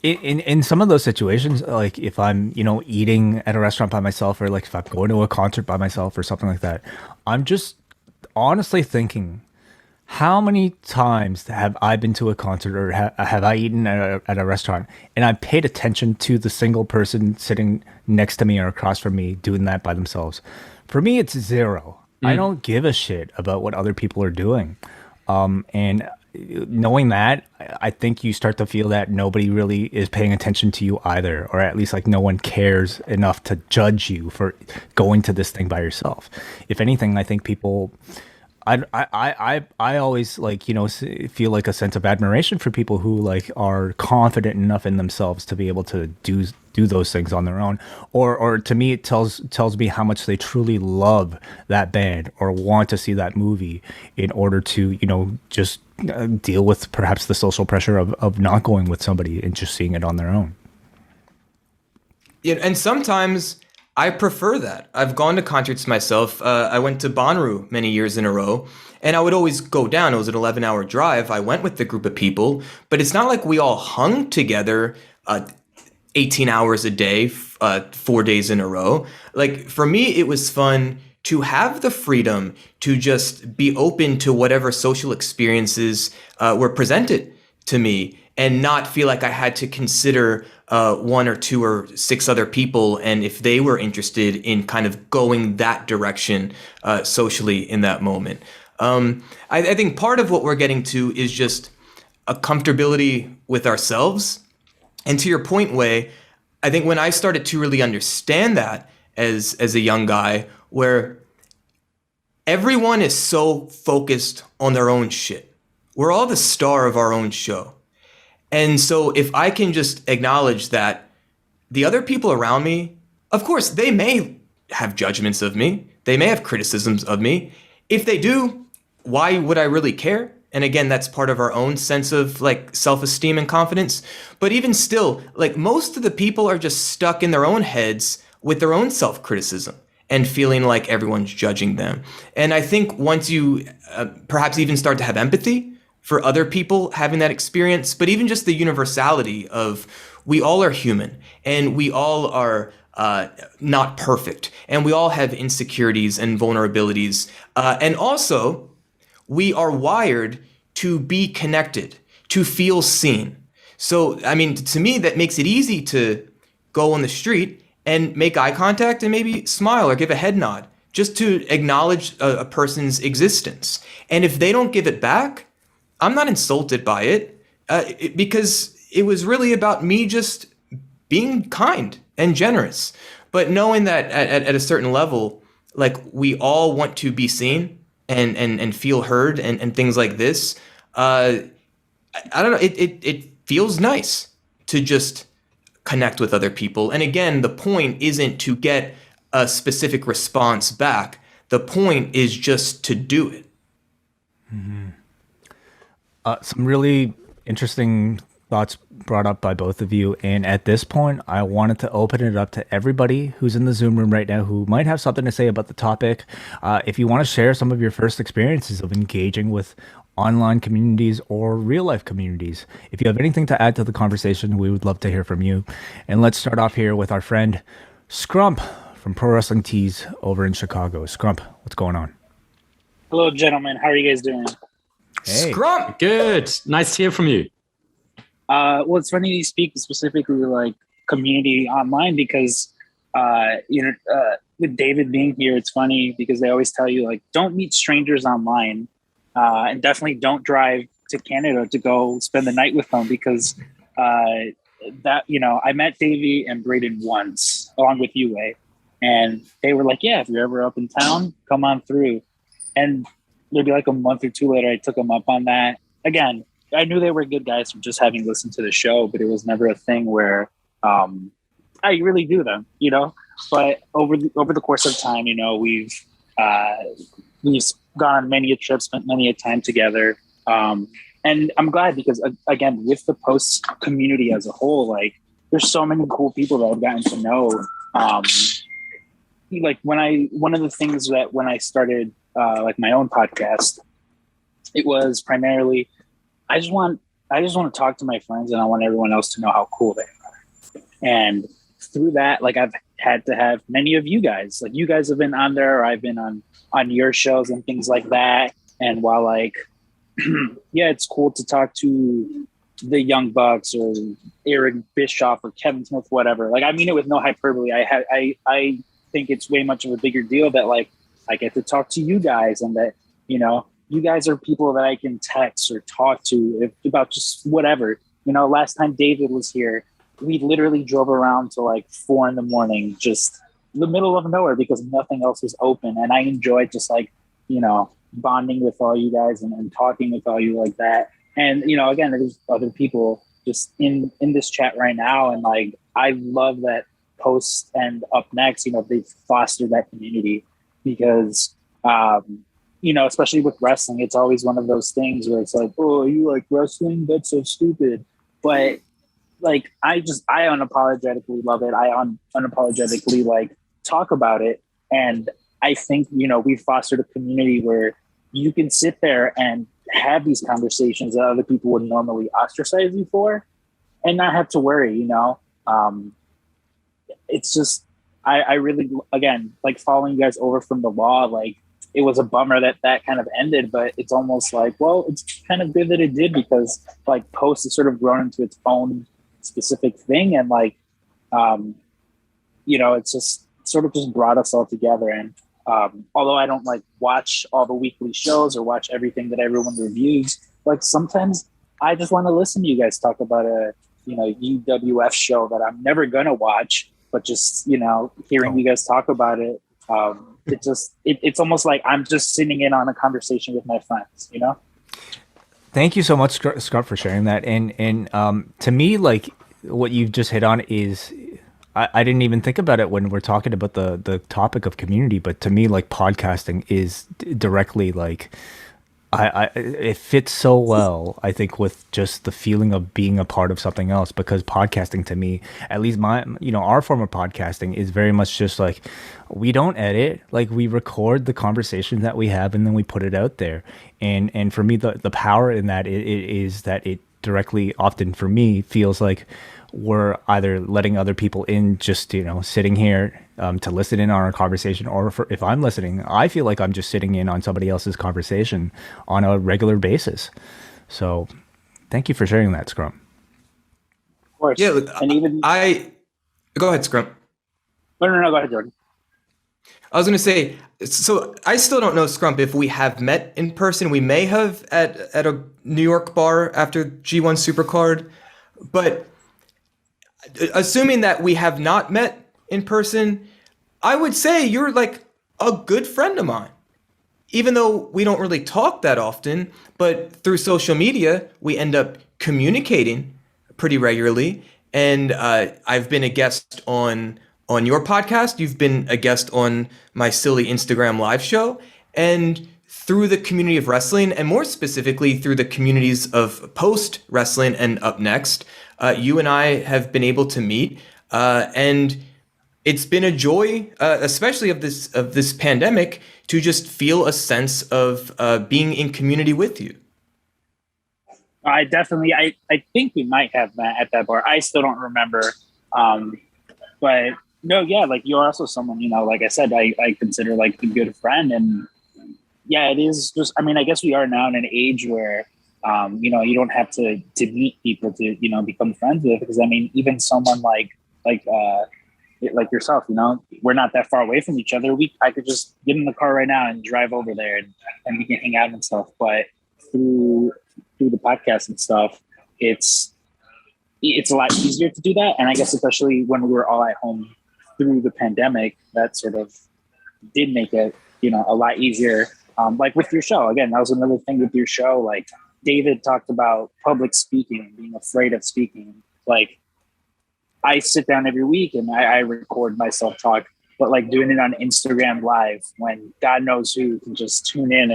A: in some of those situations, like if I'm, eating at a restaurant by myself, or like if I'm going to a concert by myself or something like that, I'm just honestly thinking, how many times have I been to a concert, or have I eaten at a restaurant, and I paid attention to the single person sitting next to me or across from me doing that by themselves? For me, it's zero. I don't give a shit about what other people are doing. And knowing that, I think you start to feel that nobody really is paying attention to you either, or at least like no one cares enough to judge you for going to this thing by yourself. If anything, I think people, I always feel like a sense of admiration for people who like are confident enough in themselves to be able to do those things on their own, or to me it tells me how much they truly love that band or want to see that movie in order to just deal with perhaps the social pressure of not going with somebody and just seeing it on their own.
B: Yeah, and sometimes I prefer that. I've gone to concerts myself. I went to Bonnaroo many years in a row, and I would always go down. It was an 11-hour drive. I went with the group of people, but it's not like we all hung together 18 hours a day, 4 days in a row. Like, for me, it was fun to have the freedom to just be open to whatever social experiences were presented to me, and not feel like I had to consider one or two or six other people, and if they were interested in kind of going that direction socially in that moment. I think part of what we're getting to is just a comfortability with ourselves. And to your point, Wei, I think when I started to really understand that as a young guy, where everyone is so focused on their own shit. We're all the star of our own show. And so if I can just acknowledge that the other people around me, of course, they may have judgments of me. They may have criticisms of me. If they do, why would I really care? And again, that's part of our own sense of like self-esteem and confidence. But even still, like most of the people are just stuck in their own heads with their own self-criticism and feeling like everyone's judging them. And I think once you perhaps even start to have empathy for other people having that experience, but even just the universality of we all are human and we all are not perfect, and we all have insecurities and vulnerabilities. And also, we are wired to be connected, to feel seen. So, I mean, to me, that makes it easy to go on the street and make eye contact and maybe smile or give a head nod just to acknowledge a person's existence. And if they don't give it back, I'm not insulted by it, because it was really about me just being kind and generous. But knowing that at a certain level, like we all want to be seen and feel heard and things like this, I don't know, it feels nice to just connect with other people. And again, the point isn't to get a specific response back. The point is just to do it.
A: Mm-hmm. Some really interesting thoughts brought up by both of you. And at this point, I wanted to open it up to everybody who's in the Zoom room right now who might have something to say about the topic. If you want to share some of your first experiences of engaging with online communities or real life communities, if you have anything to add to the conversation, we would love to hear from you. And let's start off here with our friend Scrump from Pro Wrestling Tees over in Chicago. Scrump, what's going on?
D: Hello, gentlemen. How are you guys doing?
A: Hey.
B: Scrump!
C: Good. Nice to hear from you.
D: Well, it's funny you speak specifically like community online because, with David being here, it's funny because they always tell you like, don't meet strangers online, and definitely don't drive to Canada to go spend the night with them because I met Davey and Braden once along with you, Way, and they were like, yeah, if you're ever up in town, come on through. And maybe like a month or two later, I took them up on that. Again, I knew they were good guys from just having listened to the show, but it was never a thing where I really do them, But over the course of time, we've gone on many a trip, spent many a time together, and I'm glad because again, with the post community as a whole, like there's so many cool people that I've gotten to know. One of the things that when I started like my own podcast, it was primarily I just want to talk to my friends and I want everyone else to know how cool they are. And through that, like I've had to have many of you guys, like you guys have been on there, or I've been on your shows and things like that. And while like, yeah, it's cool to talk to the Young Bucks or Eric Bischoff or Kevin Smith, whatever. Like, I mean it with no hyperbole. I think it's way much of a bigger deal that like I get to talk to you guys and that, you guys are people that I can text or talk to about just whatever. Last time David was here, we literally drove around to like 4 a.m, just the middle of nowhere because nothing else was open. And I enjoyed just like, bonding with all you guys and talking with all you like that. And, again, there's other people just in this chat right now. And like, I love that Post and upNXT, they've fostered that community because, especially with wrestling, it's always one of those things where it's like, oh, you like wrestling? That's so stupid. But like, I unapologetically love it. I unapologetically like talk about it. And I think, we've fostered a community where you can sit there and have these conversations that other people would normally ostracize you for and not have to worry, it's just, I really, again, like following you guys over from the law, like, it was a bummer that kind of ended, but it's almost like, well, it's kind of good that it did because like Post has sort of grown into its own specific thing. And like, it's just sort of just brought us all together. And although I don't like watch all the weekly shows or watch everything that everyone reviews, like sometimes I just want to listen to you guys talk about a, UWF show that I'm never going to watch, but just, hearing you guys talk about it, it's almost like I'm just sitting in on a conversation with my friends,
A: Thank you so much, Scott, for sharing that. And to me, like what you've just hit on is, I didn't even think about it when we're talking about the topic of community, but to me, like podcasting is directly like, it fits so well, I think, with just the feeling of being a part of something else, because podcasting to me, at least our form of podcasting is very much just like, we don't edit, like we record the conversation that we have and then we put it out there. And for me, the power in that is that it directly, often for me, feels like we're either letting other people in, just sitting here to listen in on our conversation, or if I'm listening, I feel like I'm just sitting in on somebody else's conversation on a regular basis. So thank you for sharing that, Scrum.
D: Of course.
B: Yeah, look,
D: and even
B: go ahead, Scrum.
D: No, go ahead, Jordan.
B: I was going to say, so I still don't know, Scrump, if we have met in person. We may have at a New York bar after G1 Supercard, but assuming that we have not met in person, I would say you're like a good friend of mine. Even though we don't really talk that often, but through social media, we end up communicating pretty regularly. And I've been a guest on your podcast. You've been a guest on my silly Instagram live show. And through the community of wrestling, and more specifically through the communities of POST Wrestling and upNXT, you and I have been able to meet, and it's been a joy, especially of this pandemic, to just feel a sense of being in community with you.
D: I think we might have met at that bar. I still don't remember. But no, yeah, like you're also someone, like I said, I consider like a good friend. And yeah, it is just, I mean, I guess we are now in an age where, you don't have to meet people to, become friends with, because I mean, even someone like yourself, we're not that far away from each other. I could just get in the car right now and drive over there and we can hang out and stuff. But through the podcast and stuff, it's a lot easier to do that. And I guess especially when we were all at home through the pandemic, that sort of did make it, a lot easier. Like with your show, again, that was another thing with your show. Like David talked about public speaking, being afraid of speaking. Like I sit down every week and I record myself talk, but like doing it on Instagram Live when God knows who can just tune in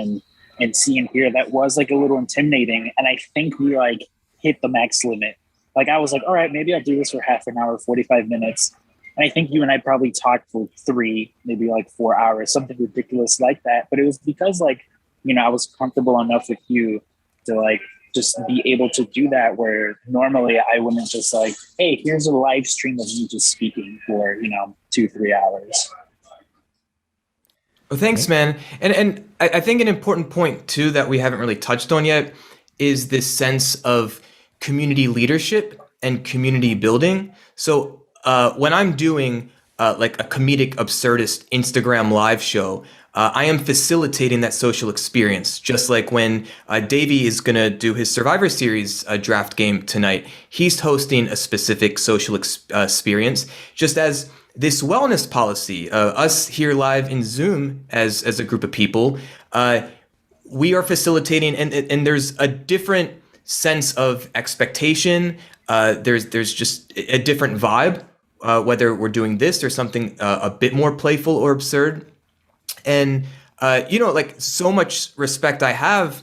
D: and see and hear, that was like a little intimidating. And I think we like hit the max limit. Like I was like, all right, maybe I'll do this for half an hour, 45 minutes. And I think you and I probably talked for 3, maybe like 4 hours, something ridiculous like that. But it was because like, I was comfortable enough with you to like just be able to do that, where normally I wouldn't just like, hey, here's a live stream of me just speaking for, 2-3 hours.
B: Well, thanks, man. And I think an important point too that we haven't really touched on yet is this sense of community leadership and community building. So when I'm doing like a comedic absurdist Instagram live show, I am facilitating that social experience. Just like when Davey is going to do his Survivor Series draft game tonight, he's hosting a specific social experience, just as this wellness policy, us here live in Zoom as a group of people, we are facilitating, and there's a different sense of expectation. There's just a different vibe, whether we're doing this or something a bit more playful or absurd. And like so much respect I have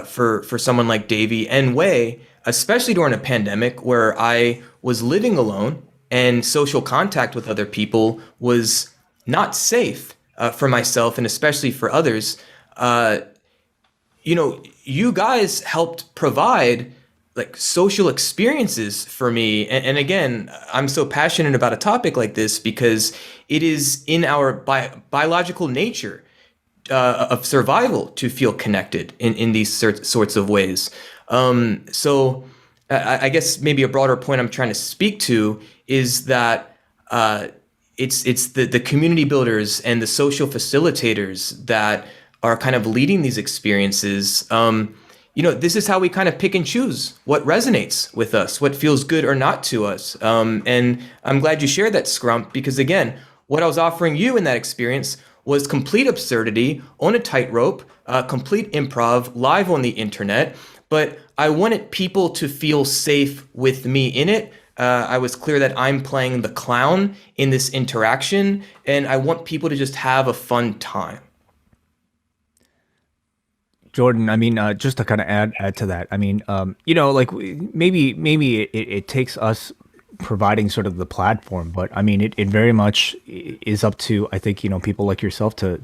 B: for someone like Davey and Way, especially during a pandemic where I was living alone and social contact with other people was not safe for myself and especially for others. You guys helped provide like social experiences for me. And again, I'm so passionate about a topic like this because it is in our biological nature of survival to feel connected in these sorts of ways. So I guess maybe a broader point I'm trying to speak to is that it's the community builders and the social facilitators that are kind of leading these experiences. This is how we kind of pick and choose what resonates with us, what feels good or not to us. And I'm glad you shared that, Scrump, because again, what I was offering you in that experience was complete absurdity on a tightrope, complete improv live on the internet. But I wanted people to feel safe with me in it. I was clear that I'm playing the clown in this interaction, and I want people to just have a fun time.
A: Jordan, I mean, just to kind of add to that, I mean, like maybe it takes us providing sort of the platform, but I mean, it very much is up to, I think, people like yourself to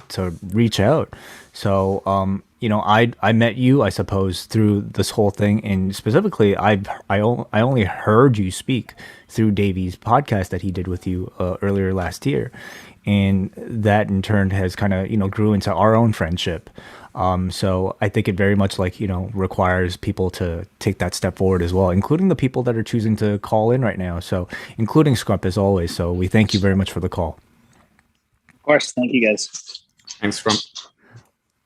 A: reach out. So, I met you, I suppose, through this whole thing, and specifically, I only heard you speak through Davey's podcast that he did with you earlier last year, and that in turn has kind of grew into our own friendship. So I think it very much requires people to take that step forward as well, including the people that are choosing to call in right now. So including Scrump as always. So we thank you very much for the call.
D: Of course. Thank you guys.
C: Thanks, Scrump.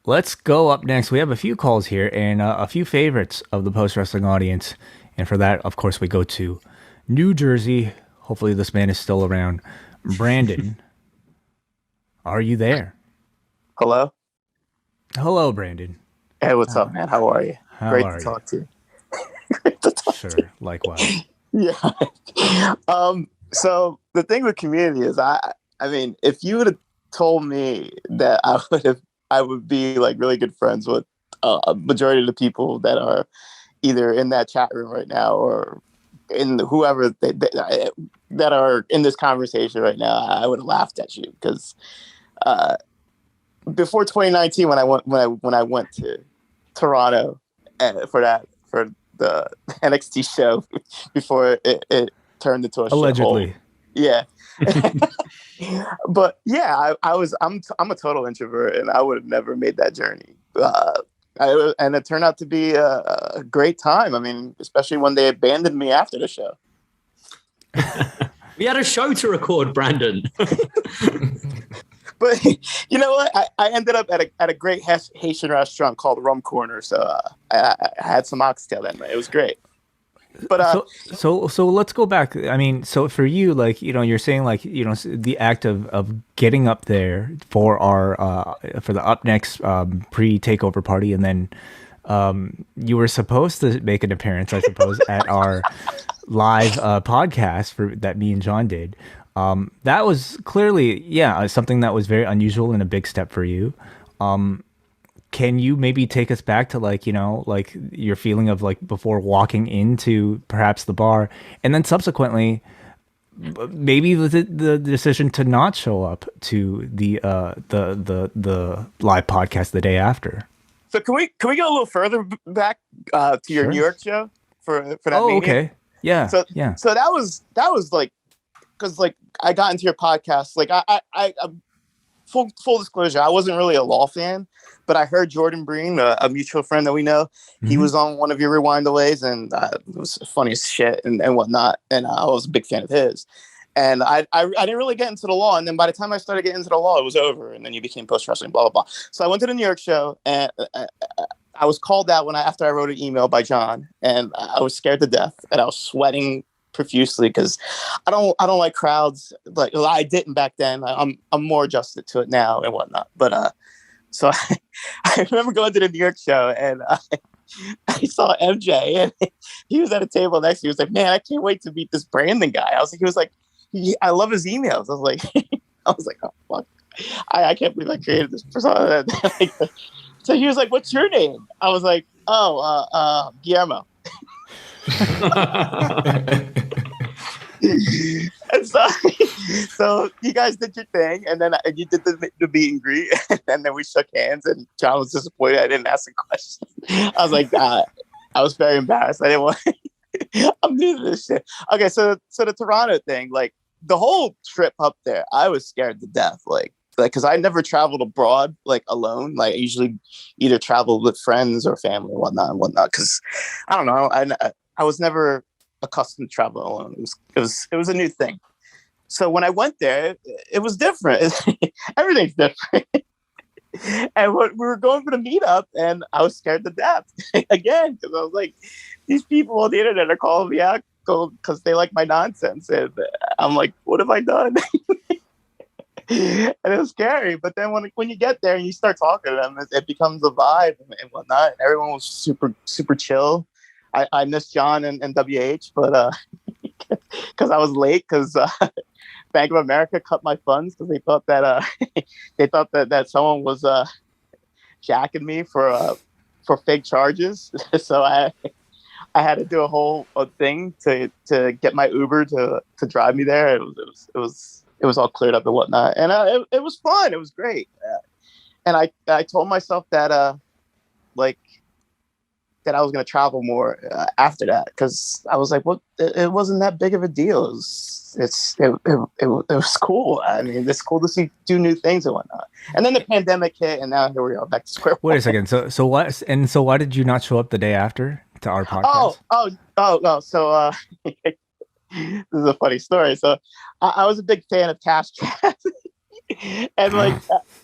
A: Let's go up next. We have a few calls here and a few favorites of the Post Wrestling audience. And for that, of course, we go to New Jersey. Hopefully this man is still around. Brandon, are you there?
E: Hello?
A: Hello, Brandon.
E: Hey, what's up, man? How are you? Great to
A: talk
E: to you. Great to talk
A: Sure,
E: to you.
A: likewise.
E: Yeah. So the thing with community is, I mean, if you would have told me that I would have I would be like really good friends with a majority of the people that are either in that chat room right now or in whoever that are in this conversation right now. I would have laughed at you because before 2019, when I went to Toronto for the NXT show before it turned into a
A: allegedly.
E: shithole. Yeah. But yeah, I'm a total introvert, and I would have never made that journey. And it turned out to be a great time. I mean, especially when they abandoned me after the show.
C: We had a show to record, Brandon.
E: But you know what? I ended up at a great Haitian restaurant called Rum Corner. So I had some oxtail that night. It was great. But
A: so let's go back. I mean, so for you, like, you know, you're saying like, you know, the act of getting up there for our for the upNXT pre-takeover party, and then you were supposed to make an appearance, I suppose, at our live podcast that me and John did. That was clearly, something that was very unusual and a big step for you. Can you maybe take us back to like, you know, like your feeling of like before walking into perhaps the bar, and then subsequently maybe the decision to not show up to the live podcast the day after?
E: So can we go a little further back to your New York show for that?
A: Oh,
E: Mania?
A: okay. Yeah. So
E: that was like, because like I got into your podcast, like I full disclosure, I wasn't really a Law fan, but I heard Jordan Breen, a mutual friend that we know, he was on one of your Rewind delays, and it was funny as shit and whatnot, and I was a big fan of his. And I didn't really get into the Law, and then by the time I started getting into the Law, it was over, and then you became Post Wrestling, blah blah blah. So I went to the New York show, and I was called out after I wrote an email by John, and I was scared to death, and I was sweating profusely because I don't like crowds. Like, well, I didn't back then. I'm more adjusted to it now and whatnot. But so I remember going to the New York show, and I saw MJ, and he was at a table next to me. He was like, "Man, I can't wait to meet this Brandon guy." He was like, "I love his emails." I was like, "Oh fuck, I can't believe I created this persona." So he was like, "What's your name?" I was like, "Oh, Guillermo." And so you guys did your thing, and then you did the meet and greet, and then we shook hands, and John was disappointed I didn't ask a question. I was like, I was very embarrassed. I didn't want I'm new to this shit. Okay, so the Toronto thing, like the whole trip up there, I was scared to death, like because I never traveled abroad like alone. Like I usually either traveled with friends or family and whatnot. Because I don't know, I was never accustomed to traveling alone. It was a new thing. So when I went there, it was different. Everything's different. And we were going for the meetup, and I was scared to death again because I was like, these people on the internet are calling me out because they like my nonsense, and I'm like, what have I done? And it was scary. But then when you get there and you start talking to them, it becomes a vibe and whatnot. And everyone was super super chill. I missed John and WH, but because I was late because Bank of America cut my funds because they thought that someone was jacking me for fake charges. So I had to do a whole thing to get my Uber to drive me there. It was all cleared up and whatnot, and it was fun. It was great, and I told myself that that I was going to travel more after that because I was like, "What? It wasn't that big of a deal. It was cool. I mean, it's cool to do new things and whatnot." And then the pandemic hit, and now here we are back to square one.
A: Wait a second. So what? And so why did you not show up the day after to our podcast?
E: Oh. So this is a funny story. So I was a big fan of Cash Cab. And like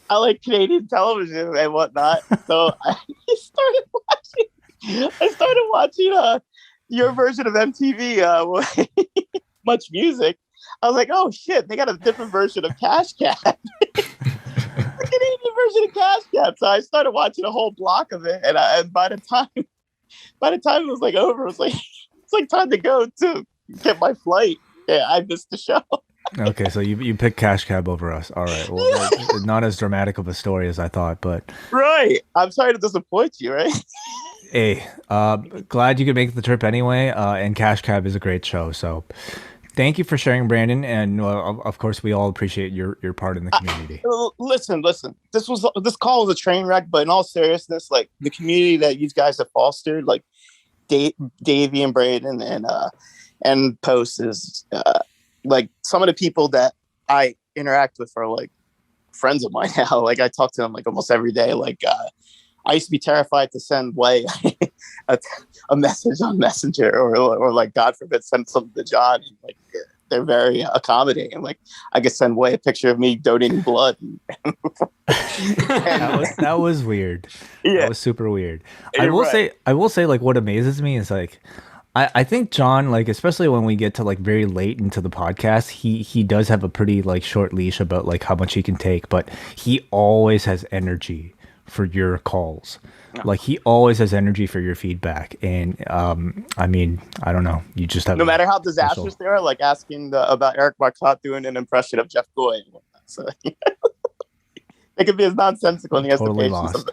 E: I like Canadian television and whatnot. So I started watching your version of MTV, Much Music. I was like, oh shit, they got a different version of Cash Cab. The Canadian version of Cash Cab. So I started watching a whole block of it, and by the time it was like over, it was like it's like time to go to get my flight. Yeah, I missed the show.
A: Okay, so you picked Cash Cab over us. All right. Well, not as dramatic of a story as I thought, but
E: Right. I'm sorry to disappoint you, right?
A: hey, glad you could make the trip anyway. And Cash Cab is a great show. So thank you for sharing, Brandon. And of course, we all appreciate your part in the community.
E: Listen. This call was a train wreck, but in all seriousness, like the community that you guys have fostered, like Davey and Braden and Post is like some of the people that I interact with are like friends of mine now. Like I talk to them like almost every day. Like I used to be terrified to send Way a message on Messenger or like God forbid send something to John. And, like they're very accommodating. Like I could send Way a picture of me donating blood.
A: That was weird.
E: Yeah.
A: That was super weird.
E: I
A: will say like what amazes me is like I think John, like especially when we get to like very late into the podcast, he does have a pretty like short leash about like how much he can take, but he always has energy for your calls. Like he always has energy for your feedback. And I mean, I don't know. You just have
E: no matter how disastrous they are, like asking about Eric Marcotte doing an impression of Jeff Goy and whatnot. So it could be as nonsensical and he has
A: totally
E: the patience
A: lost.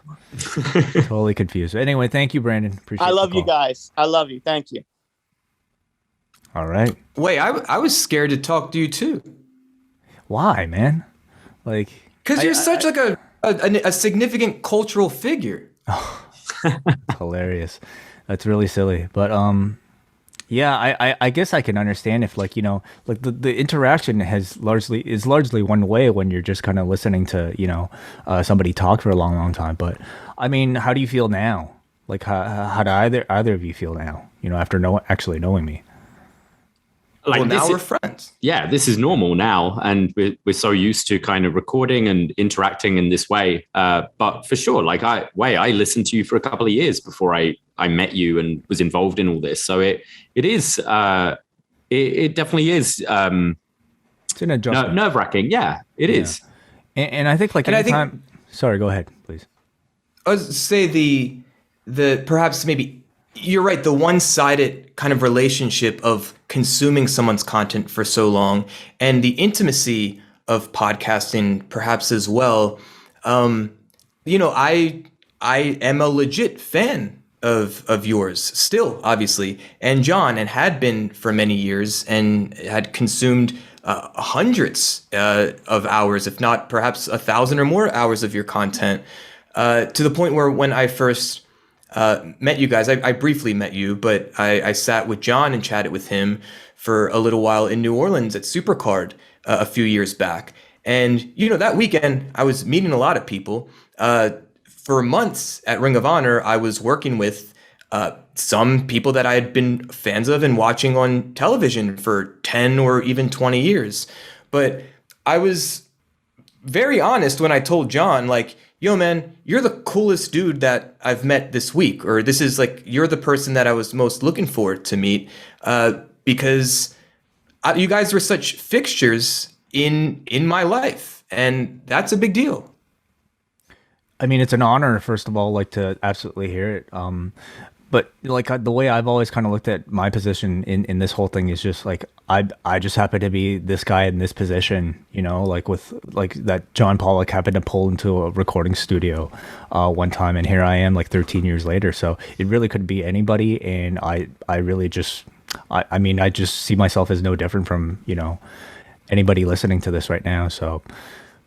E: of it.
A: Totally confused. Anyway, thank you, Brandon. Appreciate
E: I love
A: the
E: you
A: call.
E: guys. I love you. Thank you.
A: All right.
B: Wait, I was scared to talk to you too.
A: Why, man? Like,
B: Because you're such like a significant cultural figure.
A: hilarious. That's really silly. But yeah, I guess I can understand if like, you know, like the interaction is largely one way when you're just kind of listening to, you know, somebody talk for a long time. But I mean, how do you feel now? Like how do either of you feel now, you know, after actually knowing me?
C: Like
B: well, now we're friends.
C: Yeah, this is normal now, and we're so used to kind of recording and interacting in this way. But for sure, like I listened to you for a couple of years before I met you and was involved in all this. So it definitely is.
A: It's an adjustment.
C: Nerve-wracking. Yeah, it is.
A: And I think like anytime. Sorry, go ahead, please.
B: I was say the perhaps maybe. You're right. The one-sided kind of relationship of consuming someone's content for so long and the intimacy of podcasting perhaps as well. You know, I am a legit fan of yours still, obviously, and John, and had been for many years and had consumed hundreds of hours, if not perhaps 1,000 or more hours of your content to the point where when I first met you guys. I briefly met you, but I sat with John and chatted with him for a little while in New Orleans at Supercard a few years back. And, you know, that weekend I was meeting a lot of people. For months at Ring of Honor, I was working with some people that I had been fans of and watching on television for 10 or even 20 years. But I was very honest when I told John, like, yo, man, you're the coolest dude that I've met this week, or this is like, you're the person that I was most looking forward to meet, because you guys were such fixtures in my life, and that's a big deal.
A: I mean, it's an honor, first of all, like to absolutely hear it. But like the way I've always kind of looked at my position in this whole thing is just like I just happen to be this guy in this position, you know, like with like that John Pollock happened to pull into a recording studio one time, and here I am like 13 years later. So it really could be anybody, and I really just I mean I just see myself as no different from, you know, anybody listening to this right now. So.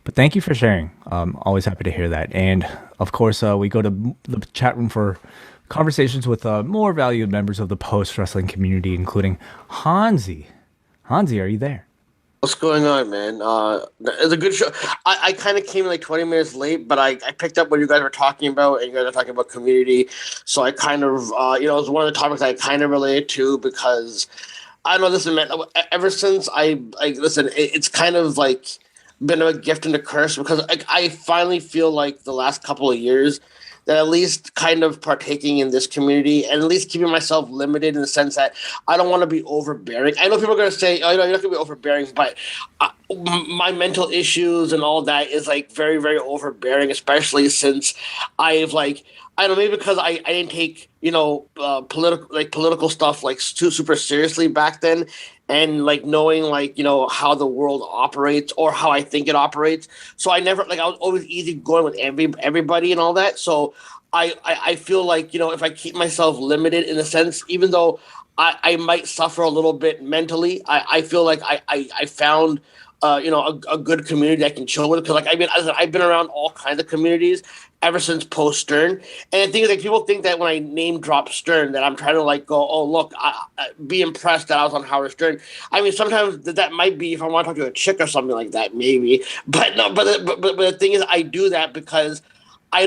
A: But thank you for sharing. Always happy to hear that. And of course, we go to the chat room for conversations with more valued members of the POST Wrestling community, including Hansi. Hansi, are you there?
F: What's going on, man? It's a good show. I kind of came like 20 minutes late, but I picked up what you guys were talking about, and you guys are talking about community. So I kind of, you know, it was one of the topics I kind of related to because I know this, man, ever since I listen, it's kind of like been a gift and a curse because I finally feel like the last couple of years that at least kind of partaking in this community and at least keeping myself limited in the sense that I don't want to be overbearing. I know people are going to say, oh, you know, you're not going to be overbearing, but my mental issues and all that is like very, very overbearing, especially since I've like, I don't know, maybe because I didn't take, political stuff like super seriously back then. And like knowing like, how the world operates or how I think it operates. So I was always easy going with everybody and all that. So I feel like, if I keep myself limited in a sense, even though I might suffer a little bit mentally, I feel like I found a good community I can chill with. Because like I've been around all kinds of communities ever since post Stern. And the thing is, like, people think that when I name drop Stern that I'm trying to like go, oh look, be impressed that I was on Howard Stern. I mean, sometimes that might be if I want to talk to a chick or something like that, maybe. But no, but the thing is, I do that because I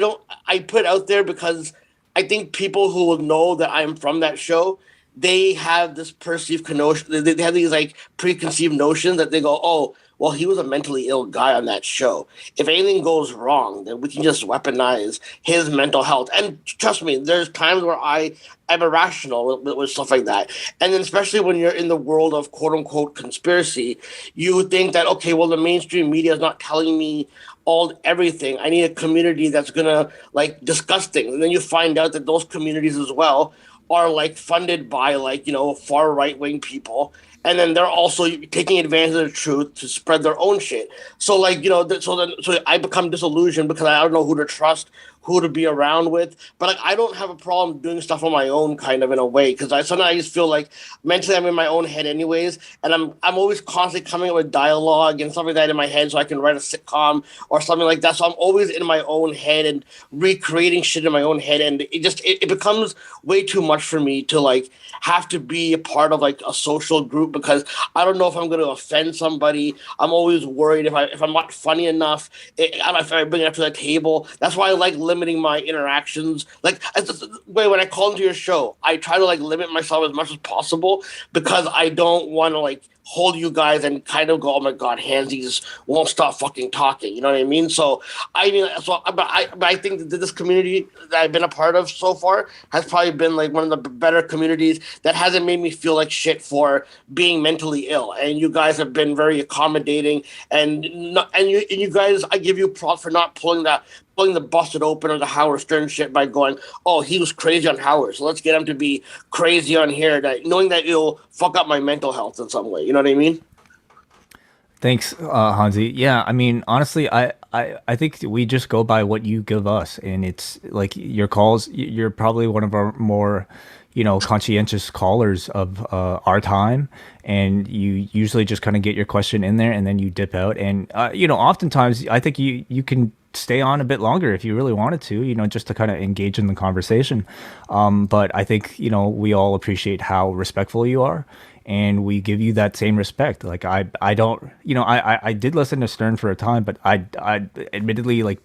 F: put it out there because I think people who will know that I'm from that show, they have this perceived notion. They have these like preconceived notions that they go, oh, well, he was a mentally ill guy on that show. If anything goes wrong, then we can just weaponize his mental health. And trust me, there's times where I am irrational with stuff like that. And then especially when you're in the world of quote unquote conspiracy, you think that, okay, well, the mainstream media is not telling me everything. I need a community that's gonna like discuss things. And then you find out that those communities as well are like funded by like, far right wing people. And then they're also taking advantage of the truth to spread their own shit. So like, so I become disillusioned because I don't know who to trust, who to be around with. But like, I don't have a problem doing stuff on my own kind of in a way. Cause sometimes I just feel like mentally I'm in my own head anyways. And I'm always constantly coming up with dialogue and stuff like that in my head so I can write a sitcom or something like that. So I'm always in my own head and recreating shit in my own head. And it becomes way too much for me to like have to be a part of like a social group because I don't know if I'm going to offend somebody. I'm always worried if I'm not funny enough, if I bring it up to the table. That's why I like limiting my interactions. Like when I call into your show, I try to like limit myself as much as possible because I don't want to like hold you guys and kind of go, oh my God, Hansies won't stop fucking talking. You know what I mean? So but I think that this community that I've been a part of so far has probably been like one of the better communities that hasn't made me feel like shit for being mentally ill. And you guys have been very accommodating and you guys, I give you props for not pulling the busted open or the Howard Stern shit by going, oh, he was crazy on Howard, so let's get him to be crazy on here, knowing that it'll fuck up my mental health in some way. You know what I mean?
A: Thanks, Hansi. Yeah, I mean, honestly, I think we just go by what you give us, and it's like your calls. You're probably one of our more, conscientious callers of our time, and you usually just kind of get your question in there, and then you dip out. And oftentimes, I think you can stay on a bit longer if you really wanted to, just to kind of engage in the conversation. But I think we all appreciate how respectful you are. And we give you that same respect. Like I don't, I did listen to Stern for a time, but I admittedly like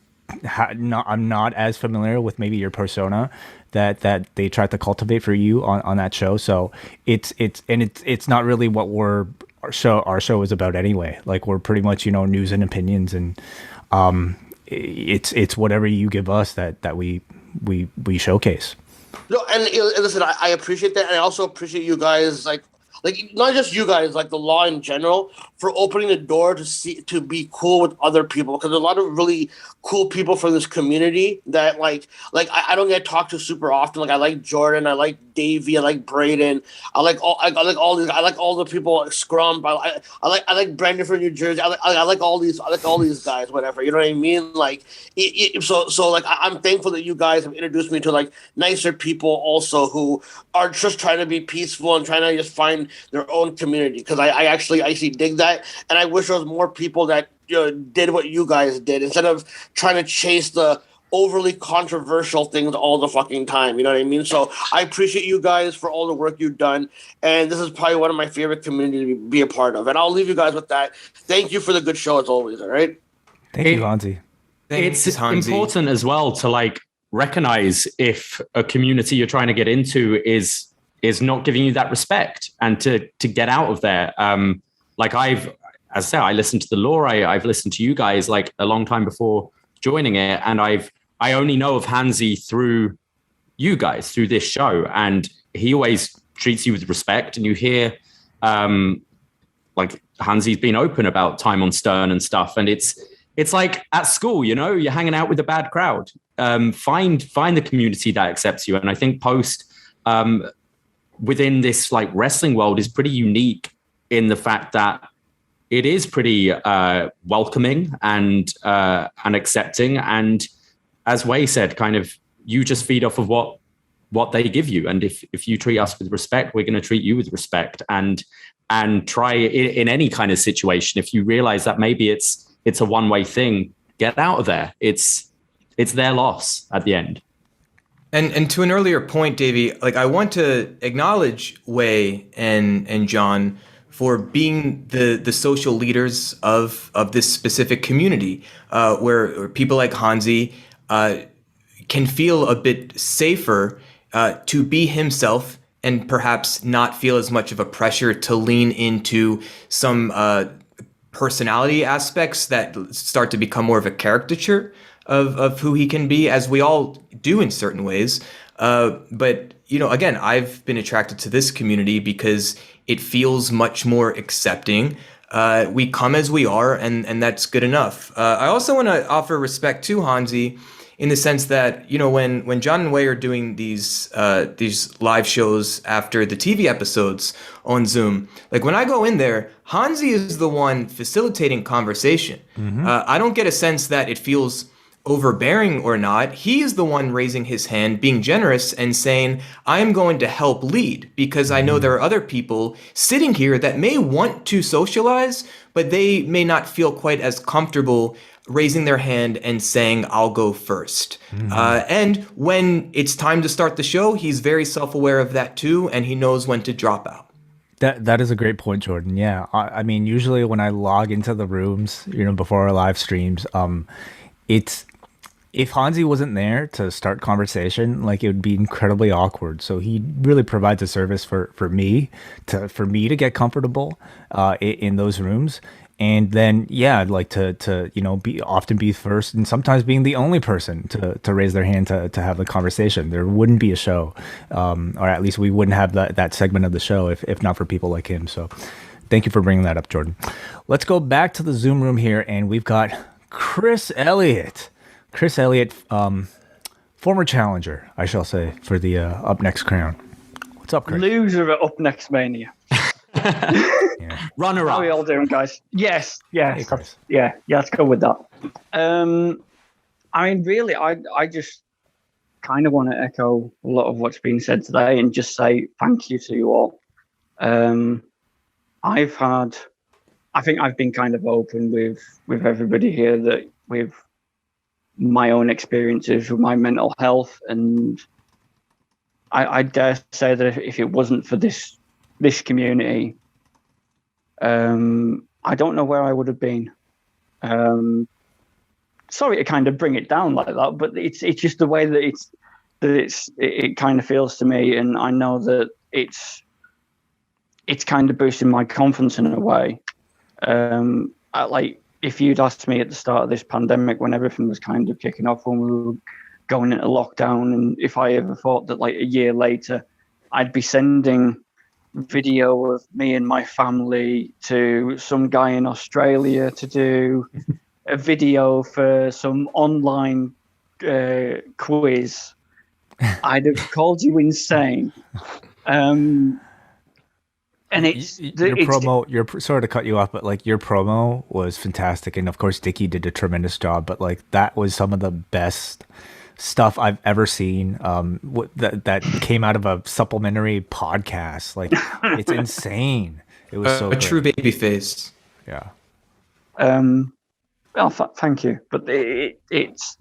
A: I'm not as familiar with maybe your persona that they tried to cultivate for you on that show. So it's not really what our show is about anyway. Like we're pretty much news and opinions, and it's whatever you give us that we showcase.
F: No, and listen, I appreciate that, and I also appreciate you guys like not just you guys, like the law in general, for opening the door to be cool with other people, because there's a lot of really cool people from this community that like I don't get talked to super often. Like I like Jordan, I like Davey, I like Braden, I like all these, I like all the people like Scrum, I like Brandon from New Jersey, I like all these guys, whatever, you know what I mean? Like so like I'm thankful that you guys have introduced me to like nicer people also who are just trying to be peaceful and trying to just find their own community, because I actually dig that, and I wish there was more people that did what you guys did instead of trying to chase the overly controversial things all the fucking time. You know what I mean? So I appreciate you guys for all the work you've done, and this is probably one of my favorite communities to be a part of. And I'll leave you guys with that. Thank you for the good show as always. All right.
A: Thank you, Hansi.
C: It's important as well to like recognize if a community you're trying to get into is not giving you that respect, and to get out of there. Like as I said, I listened to the law. I've listened to you guys like a long time before joining it, and I only know of Hansi through you guys, through this show, and he always treats you with respect. And you hear like Hansi's been open about time on Stern and stuff. And it's like at school, you know, you're hanging out with a bad crowd. Find the community that accepts you. And I think Post within this like wrestling world is pretty unique in the fact that it is pretty welcoming and accepting. And as Wei said, kind of you just feed off of what they give you. And if you treat us with respect, we're going to treat you with respect, and try in any kind of situation. If you realize that maybe it's a one-way thing, get out of there. It's their loss at the end.
B: And to an earlier point, Davey, like I want to acknowledge Wei and John for being the social leaders of this specific community, where people like Hansi can feel a bit safer to be himself and perhaps not feel as much of a pressure to lean into some personality aspects that start to become more of a caricature of who he can be, as we all do in certain ways. But, you know, again, I've been attracted to this community because it feels much more accepting. We come as we are, and that's good enough. I also want to offer respect to Hansi in the sense that, you know, when John and Wei are doing these live shows after the TV episodes on Zoom, like when I go in there, Hansi is the one facilitating conversation. Mm-hmm. I don't get a sense that it feels overbearing or not. He is the one raising his hand, being generous and saying, I am going to help lead because I know there are other people sitting here that may want to socialize, but they may not feel quite as comfortable raising their hand and saying, I'll go first. Mm-hmm. And when it's time to start the show, he's very self-aware of that too, and he knows when to drop out.
A: That is a great point, Jordan. Yeah, I mean, usually when I log into the rooms, you know, before our live streams, it's if Hansi wasn't there to start conversation, like it would be incredibly awkward. So he really provides a service for me to get comfortable in those rooms. And then, yeah, like to you know, often be first and sometimes being the only person to raise their hand to have the conversation. There wouldn't be a show, or at least we wouldn't have that segment of the show if not for people like him. So thank you for bringing that up, Jordan. Let's go back to the Zoom room here, and we've got Chris Elliott. Chris Elliott, former challenger, I shall say, for the upNXT crown. What's up, Chris?
G: Loser at upNXTmania.
C: Yeah. Runner up.
G: How are we all doing, guys? Yes.
A: Hey, Chris.
G: Yeah, let's go with that. I mean, really, I just kind of want to echo a lot of what's been said today and just say thank you to you all. I think I've been kind of open with everybody here that with my own experiences with my mental health, and I dare say that if it wasn't for this community, I don't know where I would have been. Sorry to kind of bring it down like that, but it's just the way that it kind of feels to me, and I know that it's kind of boosting my confidence in a way. Like if you'd asked me at the start of this pandemic when everything was kind of kicking off, when we were going into lockdown, and if I ever thought that like a year later I'd be sending video of me and my family to some guy in Australia to do a video for some online quiz, I'd have called you insane. And
A: sorry to cut you off, but like your promo was fantastic, and of course Dickie did a tremendous job. But like that was some of the best stuff I've ever seen. That came out of a supplementary podcast. Like it's insane. It was so
B: a true baby face.
A: Yeah.
G: Well, thank you, but it's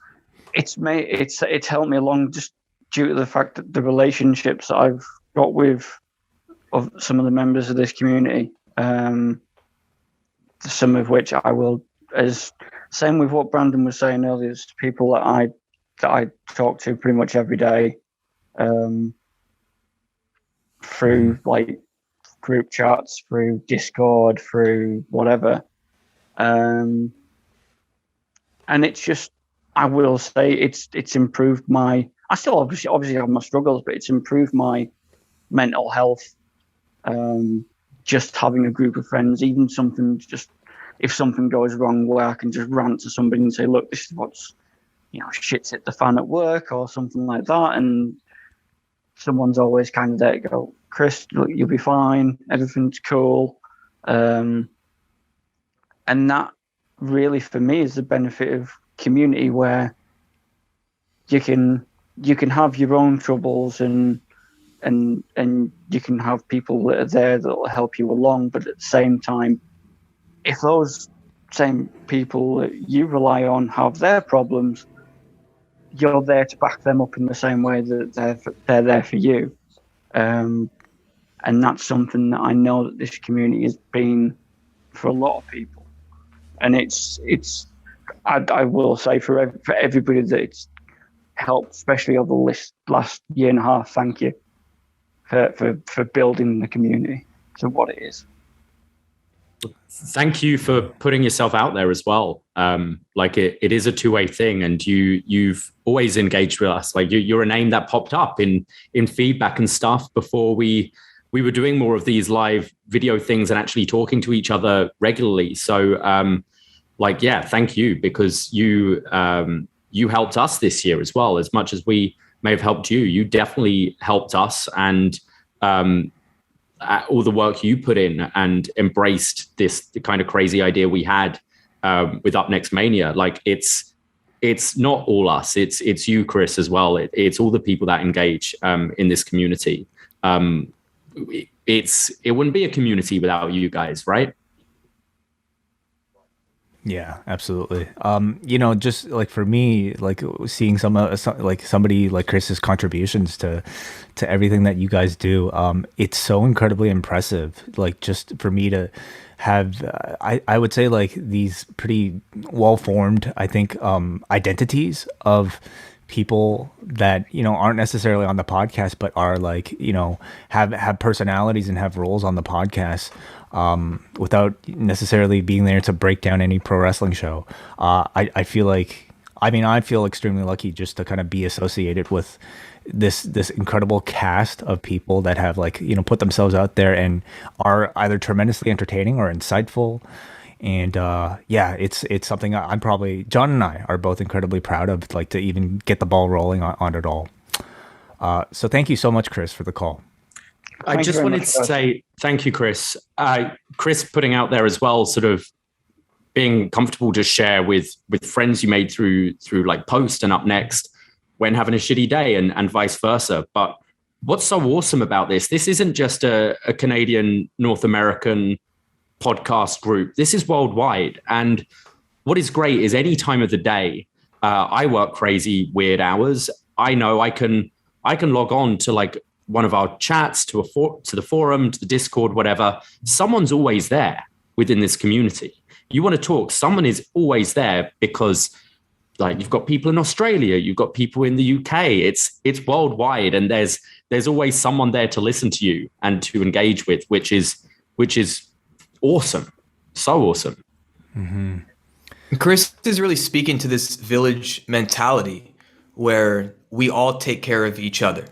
G: helped me along just due to the fact that the relationships that I've got with of some of the members of this community, some of which I will, as same with what Brandon was saying earlier, it's people that I talk to pretty much every day, through like group chats, through Discord, through whatever, and it's just, I will say it's improved my. I still obviously have my struggles, but it's improved my mental health. just having a group of friends, even something just if something goes wrong where I can just rant to somebody and say, look, this is what's, shit's hit the fan at work or something like that. And someone's always kind of there to go, Chris, look, you'll be fine. Everything's cool. And that really, for me, is the benefit of community, where you can have your own troubles and you can have people that are there that will help you along. But at the same time, if those same people that you rely on have their problems, you're there to back them up in the same way that they're there for you. And that's something that I know that this community has been for a lot of people. And I will say for everybody that it's helped, especially over the last year and a half, thank you for building the community to what it is.
C: Thank you for putting yourself out there as well. Like it is a two-way thing, and you've always engaged with us. Like you're a name that popped up in feedback and stuff before we were doing more of these live video things and actually talking to each other regularly. So thank you, because you helped us this year as well. As much as we may have helped you, you definitely helped us, and all the work you put in and embraced the kind of crazy idea we had with upNXT. Like it's not all us, it's you, Chris, as well. It's all the people that engage in this community. It wouldn't be a community without you guys, right?
A: Yeah, absolutely. Just like for me, like seeing somebody like Chris's contributions to everything that you guys do, it's so incredibly impressive. Like just for me to have, I would say like these pretty well formed, I think, identities of people that aren't necessarily on the podcast, but are like have personalities and have roles on the podcast. Without necessarily being there to break down any pro wrestling show. I feel extremely lucky just to kind of be associated with this incredible cast of people that have put themselves out there and are either tremendously entertaining or insightful. And it's something I'm probably, John and I are both incredibly proud of, to even get the ball rolling on it all. So thank you so much, Chris, for the call.
C: I just wanted to say thank you, Chris. Chris putting out there as well, sort of being comfortable to share with friends you made through like POST and upNXT when having a shitty day and vice versa. But what's so awesome about this isn't just a Canadian, North American podcast group. This is worldwide. And what is great is any time of the day, I work crazy, weird hours. I know I can log on to like one of our chats, to the forum, to the Discord, whatever. Someone's always there within this community. You want to talk, someone is always there, because like you've got people in Australia, you've got people in the UK. It's worldwide, and there's always someone there to listen to you and to engage with, which is awesome. So awesome.
B: Mm-hmm. Chris is really speaking to this village mentality where we all take care of each other.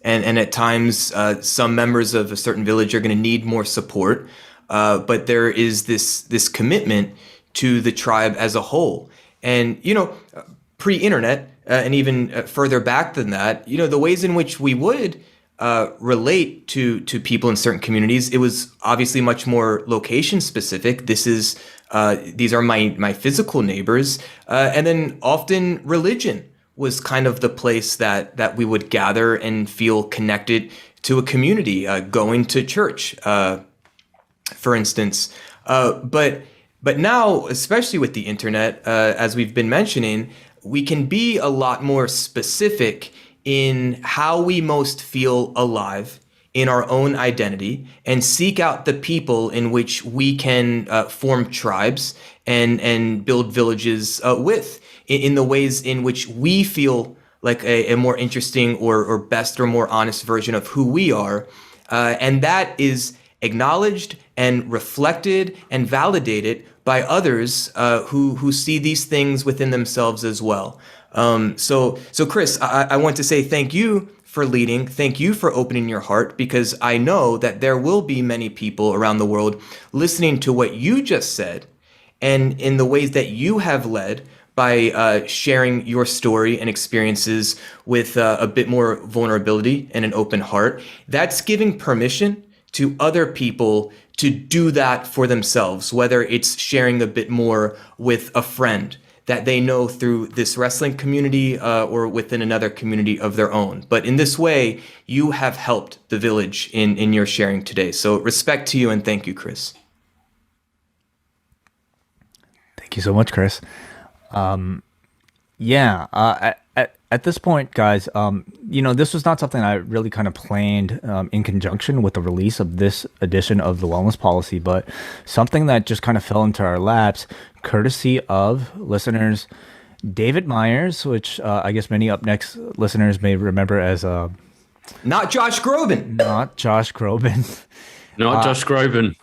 B: And at times, some members of a certain village are going to need more support, but there is this commitment to the tribe as a whole. And pre-internet, and even further back than that, the ways in which we would relate to people in certain communities, it was obviously much more location specific. These are my physical neighbors, and then often religion was kind of the place that we would gather and feel connected to a community, going to church, for instance. But now, especially with the internet, as we've been mentioning, we can be a lot more specific in how we most feel alive in our own identity and seek out the people in which we can form tribes and build villages with, in the ways in which we feel like a more interesting or best or more honest version of who we are. And that is acknowledged and reflected and validated by others who see these things within themselves as well. So Chris, I want to say thank you for leading. Thank you for opening your heart, because I know that there will be many people around the world listening to what you just said and in the ways that you have led by sharing your story and experiences with a bit more vulnerability and an open heart. That's giving permission to other people to do that for themselves, whether it's sharing a bit more with a friend that they know through this wrestling community or within another community of their own. But in this way, you have helped the village in your sharing today. So respect to you, and thank you, Chris.
A: Thank you so much, Chris. At this point, guys, this was not something I really kind of planned in conjunction with the release of this edition of the Wellness Policy, but something that just kind of fell into our laps, courtesy of listeners David Myers, which I guess many upNXT listeners may remember as
B: not Josh Groban.
A: Not Josh Groban.
C: Not Josh Groban.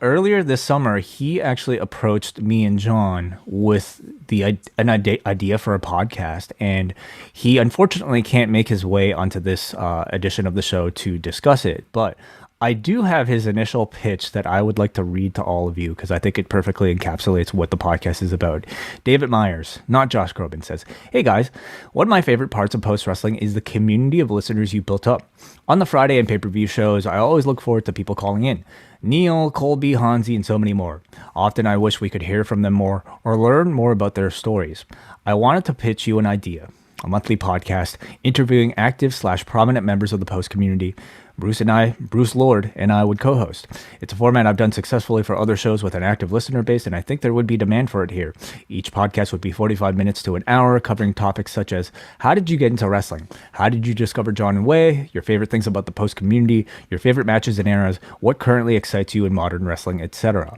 A: Earlier this summer, he actually approached me and John with an idea for a podcast, and he unfortunately can't make his way onto this edition of the show to discuss it. But I do have his initial pitch that I would like to read to all of you because I think it perfectly encapsulates what the podcast is about. David Myers, not Josh Groban, says, "Hey guys, one of my favorite parts of Post Wrestling is the community of listeners you built up. On the Friday and pay-per-view shows, I always look forward to people calling in. Neil, Colby, Hansi, and so many more. Often I wish we could hear from them more or learn more about their stories. I wanted to pitch you an idea. A monthly podcast interviewing active/prominent members of the Post community. Bruce Lord and I would co-host. It's a format I've done successfully for other shows with an active listener base, and I think there would be demand for it here. Each podcast would be 45 minutes to an hour, covering topics such as, how did you get into wrestling? How did you discover John and Way? Your favorite things about the Post community, your favorite matches and eras, what currently excites you in modern wrestling, etc.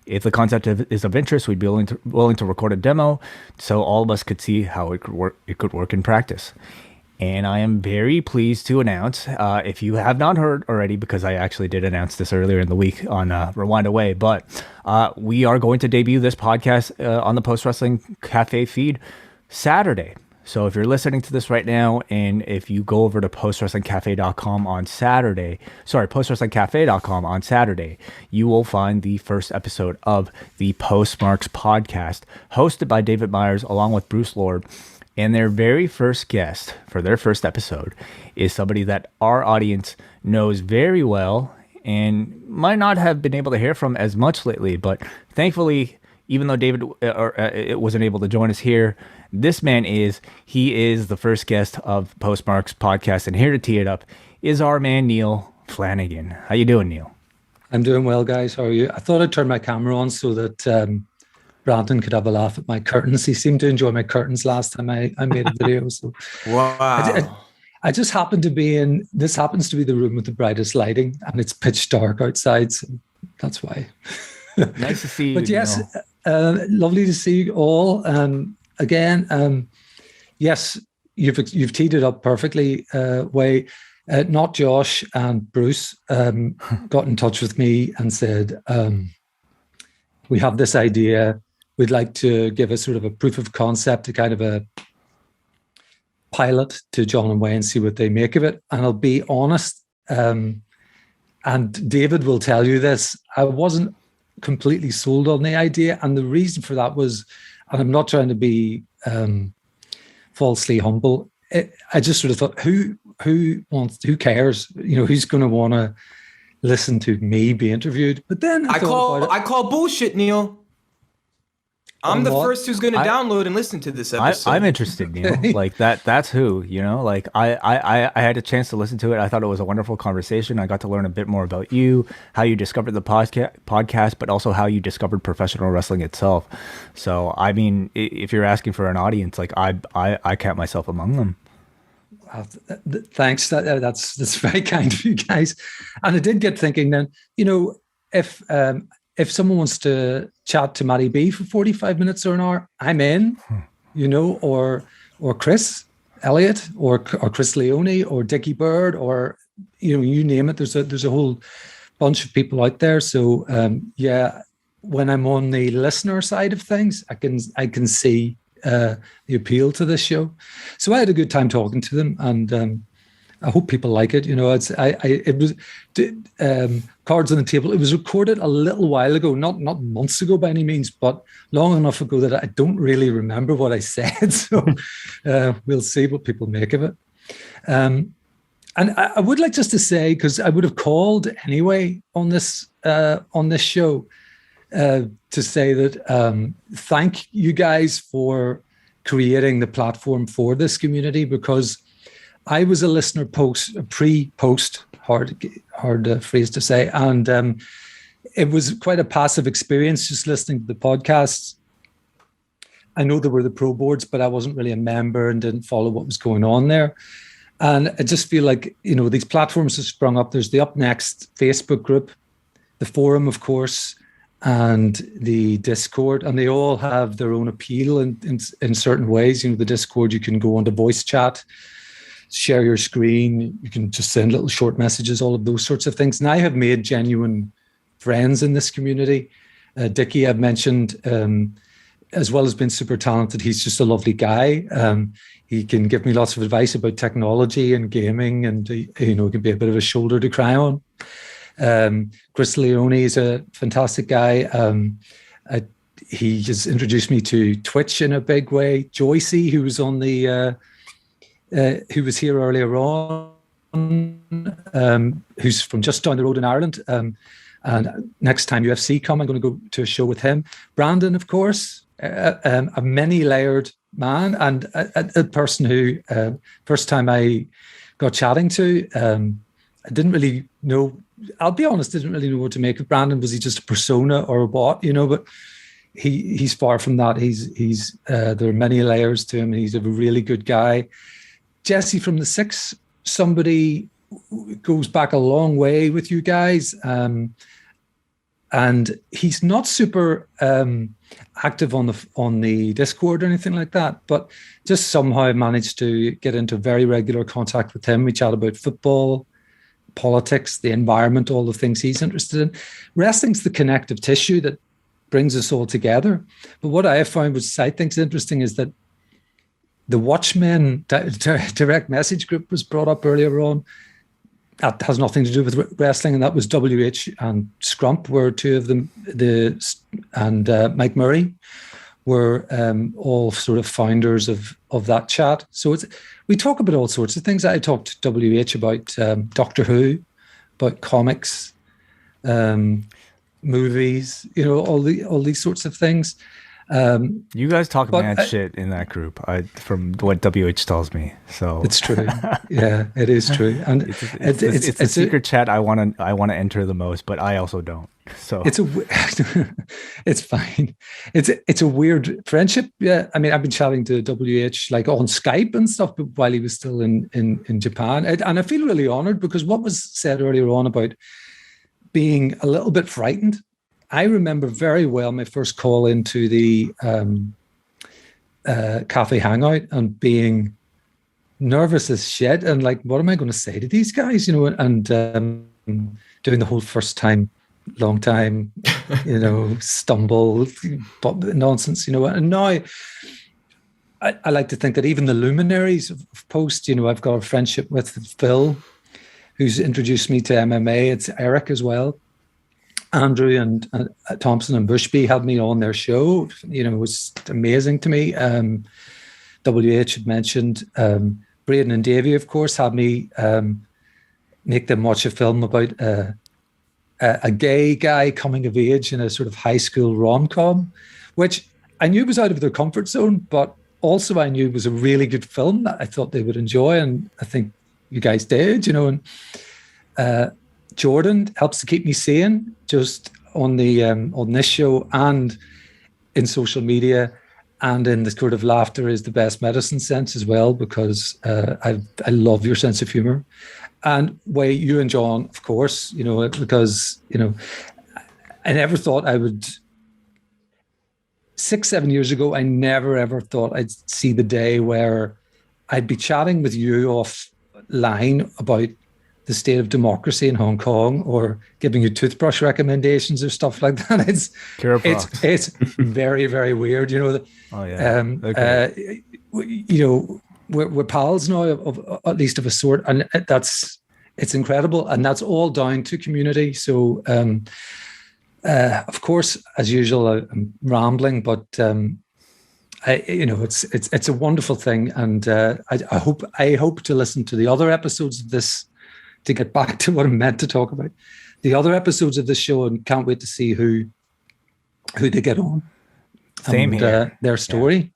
A: If the concept is of interest, we'd be willing to record a demo so all of us could see how it could work in practice." And I am very pleased to announce, if you have not heard already, because I actually did announce this earlier in the week on Rewind Away, but we are going to debut this podcast on the Post Wrestling Café feed Saturday. So if you're listening to this right now, and if you go over to postwrestlingcafe.com on Saturday, postwrestlingcafe.com on Saturday, you will find the first episode of the Postmarks podcast, hosted by David Myers along with Bruce Lord. And their very first guest for their first episode is somebody that our audience knows very well and might not have been able to hear from as much lately. But thankfully, even though David wasn't able to join us here, this man is the first guest of Postmarks podcast. And here to tee it up is our man, Neil Flanagan. How you doing, Neil?
H: I'm doing well, guys. How are you? I thought I'd turn my camera on so that Brandon could have a laugh at my curtains. He seemed to enjoy my curtains last time I made a video. So
B: wow.
H: I just happened to be in, this happens to be the room with the brightest lighting, and it's pitch dark outside. So that's why.
A: Nice to see you.
H: But yes, lovely to see you all. Again, yes, you've teed it up perfectly. Way, not Josh and Bruce got in touch with me and said, we have this idea. We'd like to give a sort of a proof of concept, a kind of a pilot to John and Way and see what they make of it. And I'll be honest, and David will tell you this, I wasn't completely sold on the idea. And the reason for that was, and I'm not trying to be falsely humble, I just sort of thought, who cares? Who's going to want to listen to me be interviewed? But then I
B: call bullshit, Neil. I'm the first who's going to download and listen to this episode. I'm
A: interested, Neil. Like that's who, like I had a chance to listen to it. I thought it was a wonderful conversation. I got to learn a bit more about you, how you discovered the podcast, but also how you discovered professional wrestling itself. So, I mean, if you're asking for an audience, like I count myself among them.
H: Thanks. That's very kind of you guys. And I did get thinking then, if someone wants to chat to Matty B for 45 minutes or an hour, I'm in, or Chris Elliott or Chris Leone or Dickie Bird or, you name it. There's a whole bunch of people out there. So when I'm on the listener side of things, I can see the appeal to this show. So I had a good time talking to them, and I hope people like it. You know, it was Cards on the Table. It was recorded a little while ago, not months ago by any means, but long enough ago that I don't really remember what I said. So we'll see what people make of it. And I would like just to say, because I would have called anyway on this show, to say that thank you guys for creating the platform for this community, because I was a listener pre-post, hard phrase to say, and it was quite a passive experience just listening to the podcasts. I know there were the pro boards, but I wasn't really a member and didn't follow what was going on there. And I just feel like, you know, these platforms have sprung up. There's the upNXT Facebook group, the forum, of course, and the Discord, and they all have their own appeal in certain ways. You know, the Discord, you can go onto voice chat, share your screen, you can just send little short messages, all of those sorts of things. And I have made genuine friends in this community. Dickie, I've mentioned, as well as being super talented, he's just a lovely guy. He can give me lots of advice about technology and gaming, and you know, can be a bit of a shoulder to cry on. Chris Leone is a fantastic guy. He just introduced me to Twitch in a big way. Joycey, who was on the who was here earlier on, who's from just down the road in Ireland. And next time UFC come, I'm going to go to a show with him. Brandon, of course, a many-layered man, and a person who, first time I got chatting to, I didn't really know, I'll be honest, didn't really know what to make of Brandon. Was he just a persona or a bot, you know? But he's far from that. He's there are many layers to him. He's a really good guy. Jesse from the Six, somebody goes back a long way with you guys, and he's not super active on the Discord or anything like that, but just somehow managed to get into very regular contact with him. We chat about football, politics, the environment, all the things he's interested in. Wrestling's the connective tissue that brings us all together. But what I have found, which I think is interesting, is that the Watchmen direct message group was brought up earlier on. That has nothing to do with wrestling, and that was WH and Scrump were two of them. And Mike Murray were all sort of founders of that chat. So we talk about all sorts of things. I talked to WH about Doctor Who, about comics, movies, you know, all these sorts of things.
A: You guys talk mad shit in that group, from what WH tells me. So
H: it's true. Yeah, it is true, and
A: it's a secret chat I want to enter the most, but I also don't. So
H: it's fine. It's a weird friendship. Yeah, I mean, I've been chatting to WH like on Skype and stuff, but while he was still in Japan, and I feel really honored, because what was said earlier on about being a little bit frightened. I remember very well my first call into the cafe hangout and being nervous as shit and like, what am I going to say to these guys? You know, and doing the whole first time, long time, you know, stumble nonsense, you know. And now I like to think that even the luminaries of Post, you know, I've got a friendship with Phil, who's introduced me to MMA. It's Eric as well. Andrew and Thompson and Bushby had me on their show. You know, it was amazing to me. WH had mentioned Braden and Davey, of course, had me make them watch a film about a gay guy coming of age in a sort of high school rom-com, which I knew was out of their comfort zone, but also I knew was a really good film that I thought they would enjoy, and I think you guys did, you know. And Jordan helps to keep me sane, just on the on this show and in social media, and in the sort of laughter is the best medicine sense as well, because I love your sense of humor, and way you and John, of course, you know, because, you know, I never thought I would. 6-7 years ago, I never ever thought I'd see the day where I'd be chatting with you offline about the state of democracy in Hong Kong, or giving you toothbrush recommendations or stuff like that. It's very, very weird, you know.
A: Oh yeah.
H: You know, we're pals now of at least of a sort, and it's incredible, and that's all down to community. So of course, as usual, I'm rambling, but it's a wonderful thing, and I hope to listen to the other episodes of this to get back to what I'm meant to talk about. The other episodes of this show, and can't wait to see who they get on.
A: Same here.
H: Their story.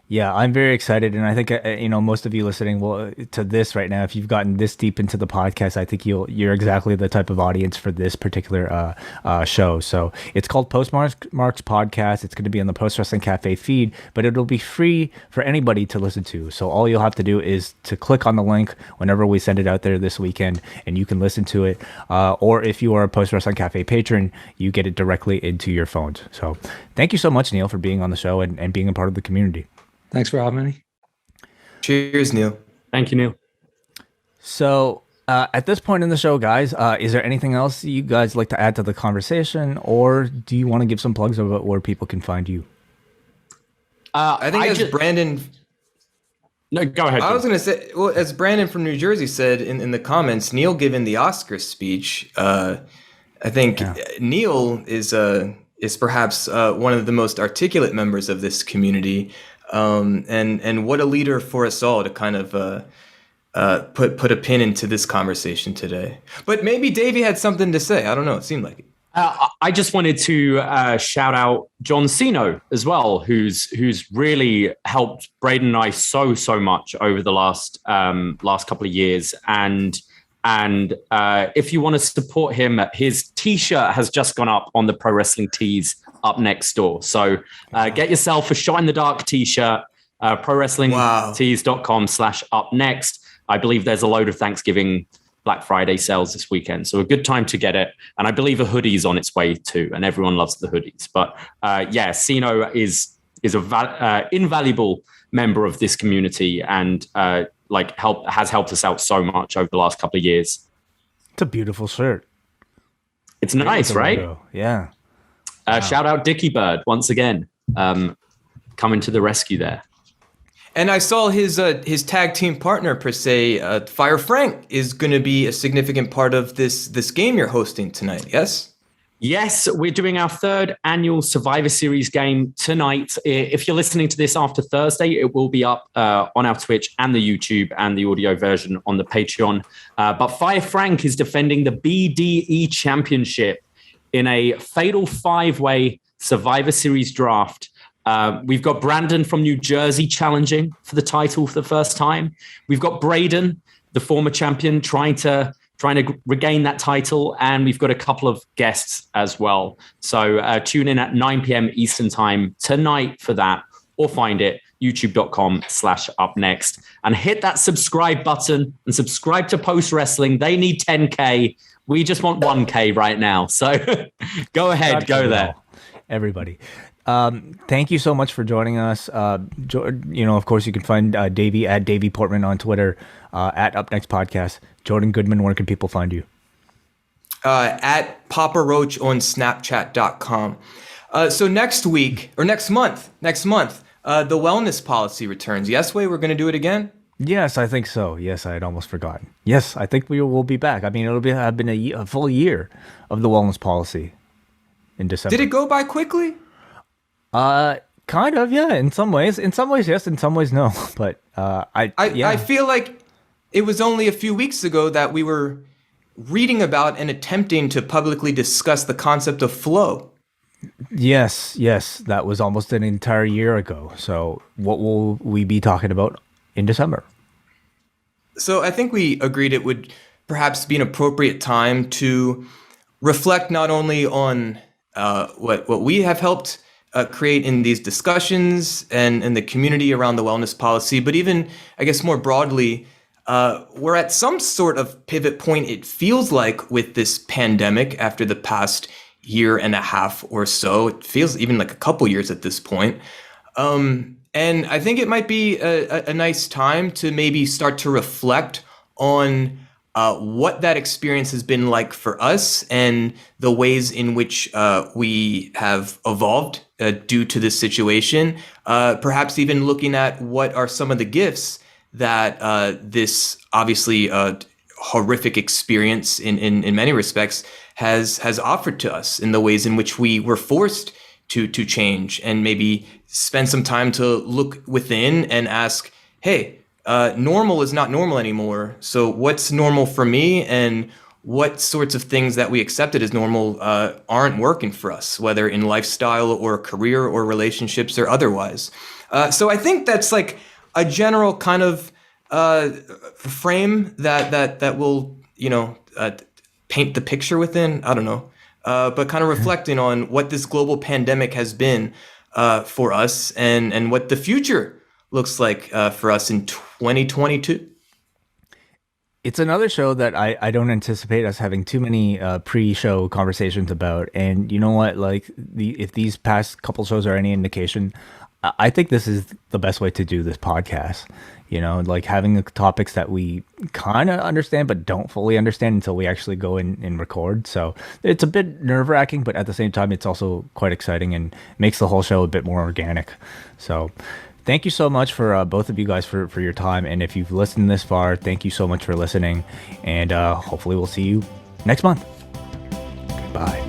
A: Yeah, I'm very excited, and I think most of you listening to this right now, if you've gotten this deep into the podcast, I think you're exactly the type of audience for this particular show. So it's called Postmarks Podcast. It's going to be on the Post Wrestling Cafe feed, but it'll be free for anybody to listen to. So all you'll have to do is to click on the link whenever we send it out there this weekend, and you can listen to it. Or if you are a Post Wrestling Cafe patron, you get it directly into your phones. So thank you so much, Neil, for being on the show and being a part of the community.
H: Thanks for having me.
B: Cheers, Neil.
C: Thank you, Neil.
A: So at this point in the show, guys, is there anything else you guys like to add to the conversation, or do you want to give some plugs about where people can find you?
B: I think Brandon...
C: No, go ahead.
B: I was going to say, well, as Brandon from New Jersey said in the comments, Neil giving the Oscar speech, I think Neil is perhaps one of the most articulate members of this community. And what a leader for us all to kind of put a pin into this conversation today. But maybe Davey had something to say. I don't know. It seemed like it.
C: I just wanted to shout out John Cino as well, who's really helped Braden and I so much over the last couple of years. And if you want to support him, his T-shirt has just gone up on the Pro Wrestling Tees upNXT store. So get yourself a Shine the Dark T-shirt, prowrestlingtees.com/upNXT. I believe there's a load of Thanksgiving Black Friday sales this weekend. So a good time to get it. And I believe a hoodie's on its way too. And everyone loves the hoodies. But Sino is a invaluable member of this community and has helped us out so much over the last couple of years.
A: It's a beautiful shirt.
C: It's nice, right?
A: Logo. Yeah.
C: Shout out Dickie Bird once again, coming to the rescue there.
B: And I saw his tag team partner per se, Fire Frank, is going to be a significant part of this game you're hosting tonight. Yes.
C: Yes, we're doing our third annual Survivor Series game tonight. If you're listening to this after Thursday, it will be up on our Twitch and the YouTube and the audio version on the Patreon. But Fire Frank is defending the BDE Championship in a fatal 5-way Survivor Series draft. We've got Brandon from New Jersey challenging for the title for the first time. We've got Braden, the former champion, trying to regain that title. And we've got a couple of guests as well. So tune in at 9 p.m. Eastern time tonight for that, or find it youtube.com/upNXT and hit that subscribe button and subscribe to Post Wrestling. They need 10K. We just want 1K right now. So go ahead, go there.
A: Everybody. Thank you so much for joining us. Of course, you can find Davey at Davie Portman on Twitter, at upNXT Podcast. Jordan Goodman, where can people find you?
B: At Papa Roach on Snapchat.com. So next month, the wellness policy returns. Yes, we're going to do it again?
A: Yes, I think so. Yes, I had almost forgotten. Yes, I think we will be back. I mean, have been a full year of the wellness policy in December.
B: Did it go by quickly?
A: Kind of, yeah. In some ways, yes. In some ways, no. But
B: I feel like it was only a few weeks ago that we were reading about and attempting to publicly discuss the concept of flow.
A: Yes, that was almost an entire year ago. So what will we be talking about in December?
B: So I think we agreed it would perhaps be an appropriate time to reflect not only on what we have helped create in these discussions and in the community around the wellness policy, but even, I guess, more broadly, we're at some sort of pivot point, it feels like, with this pandemic after the past year and a half or so. It feels even like a couple years at this point. And I think it might be a nice time to maybe start to reflect on what that experience has been like for us and the ways in which we have evolved due to this situation. Perhaps even looking at what are some of the gifts that this obviously horrific experience in many respects has offered to us in the ways in which we were forced to change, and maybe spend some time to look within and ask, hey, normal is not normal anymore. So what's normal for me, and what sorts of things that we accepted as normal aren't working for us, whether in lifestyle or career or relationships or otherwise. So I think that's like a general kind of frame that will, paint the picture within. I don't know. But kind of reflecting on what this global pandemic has been for us, and what the future looks like for us in 2022.
A: It's another show that I don't anticipate us having too many pre-show conversations about. And you know what? Like, if these past couple shows are any indication, I think this is the best way to do this podcast. Like having the topics that we kind of understand but don't fully understand until we actually go in and record. So it's a bit nerve-wracking, but at the same time, it's also quite exciting and makes the whole show a bit more organic. So thank you so much for both of you guys for your time. And if you've listened this far, thank you so much for listening. And hopefully we'll see you next month. Goodbye.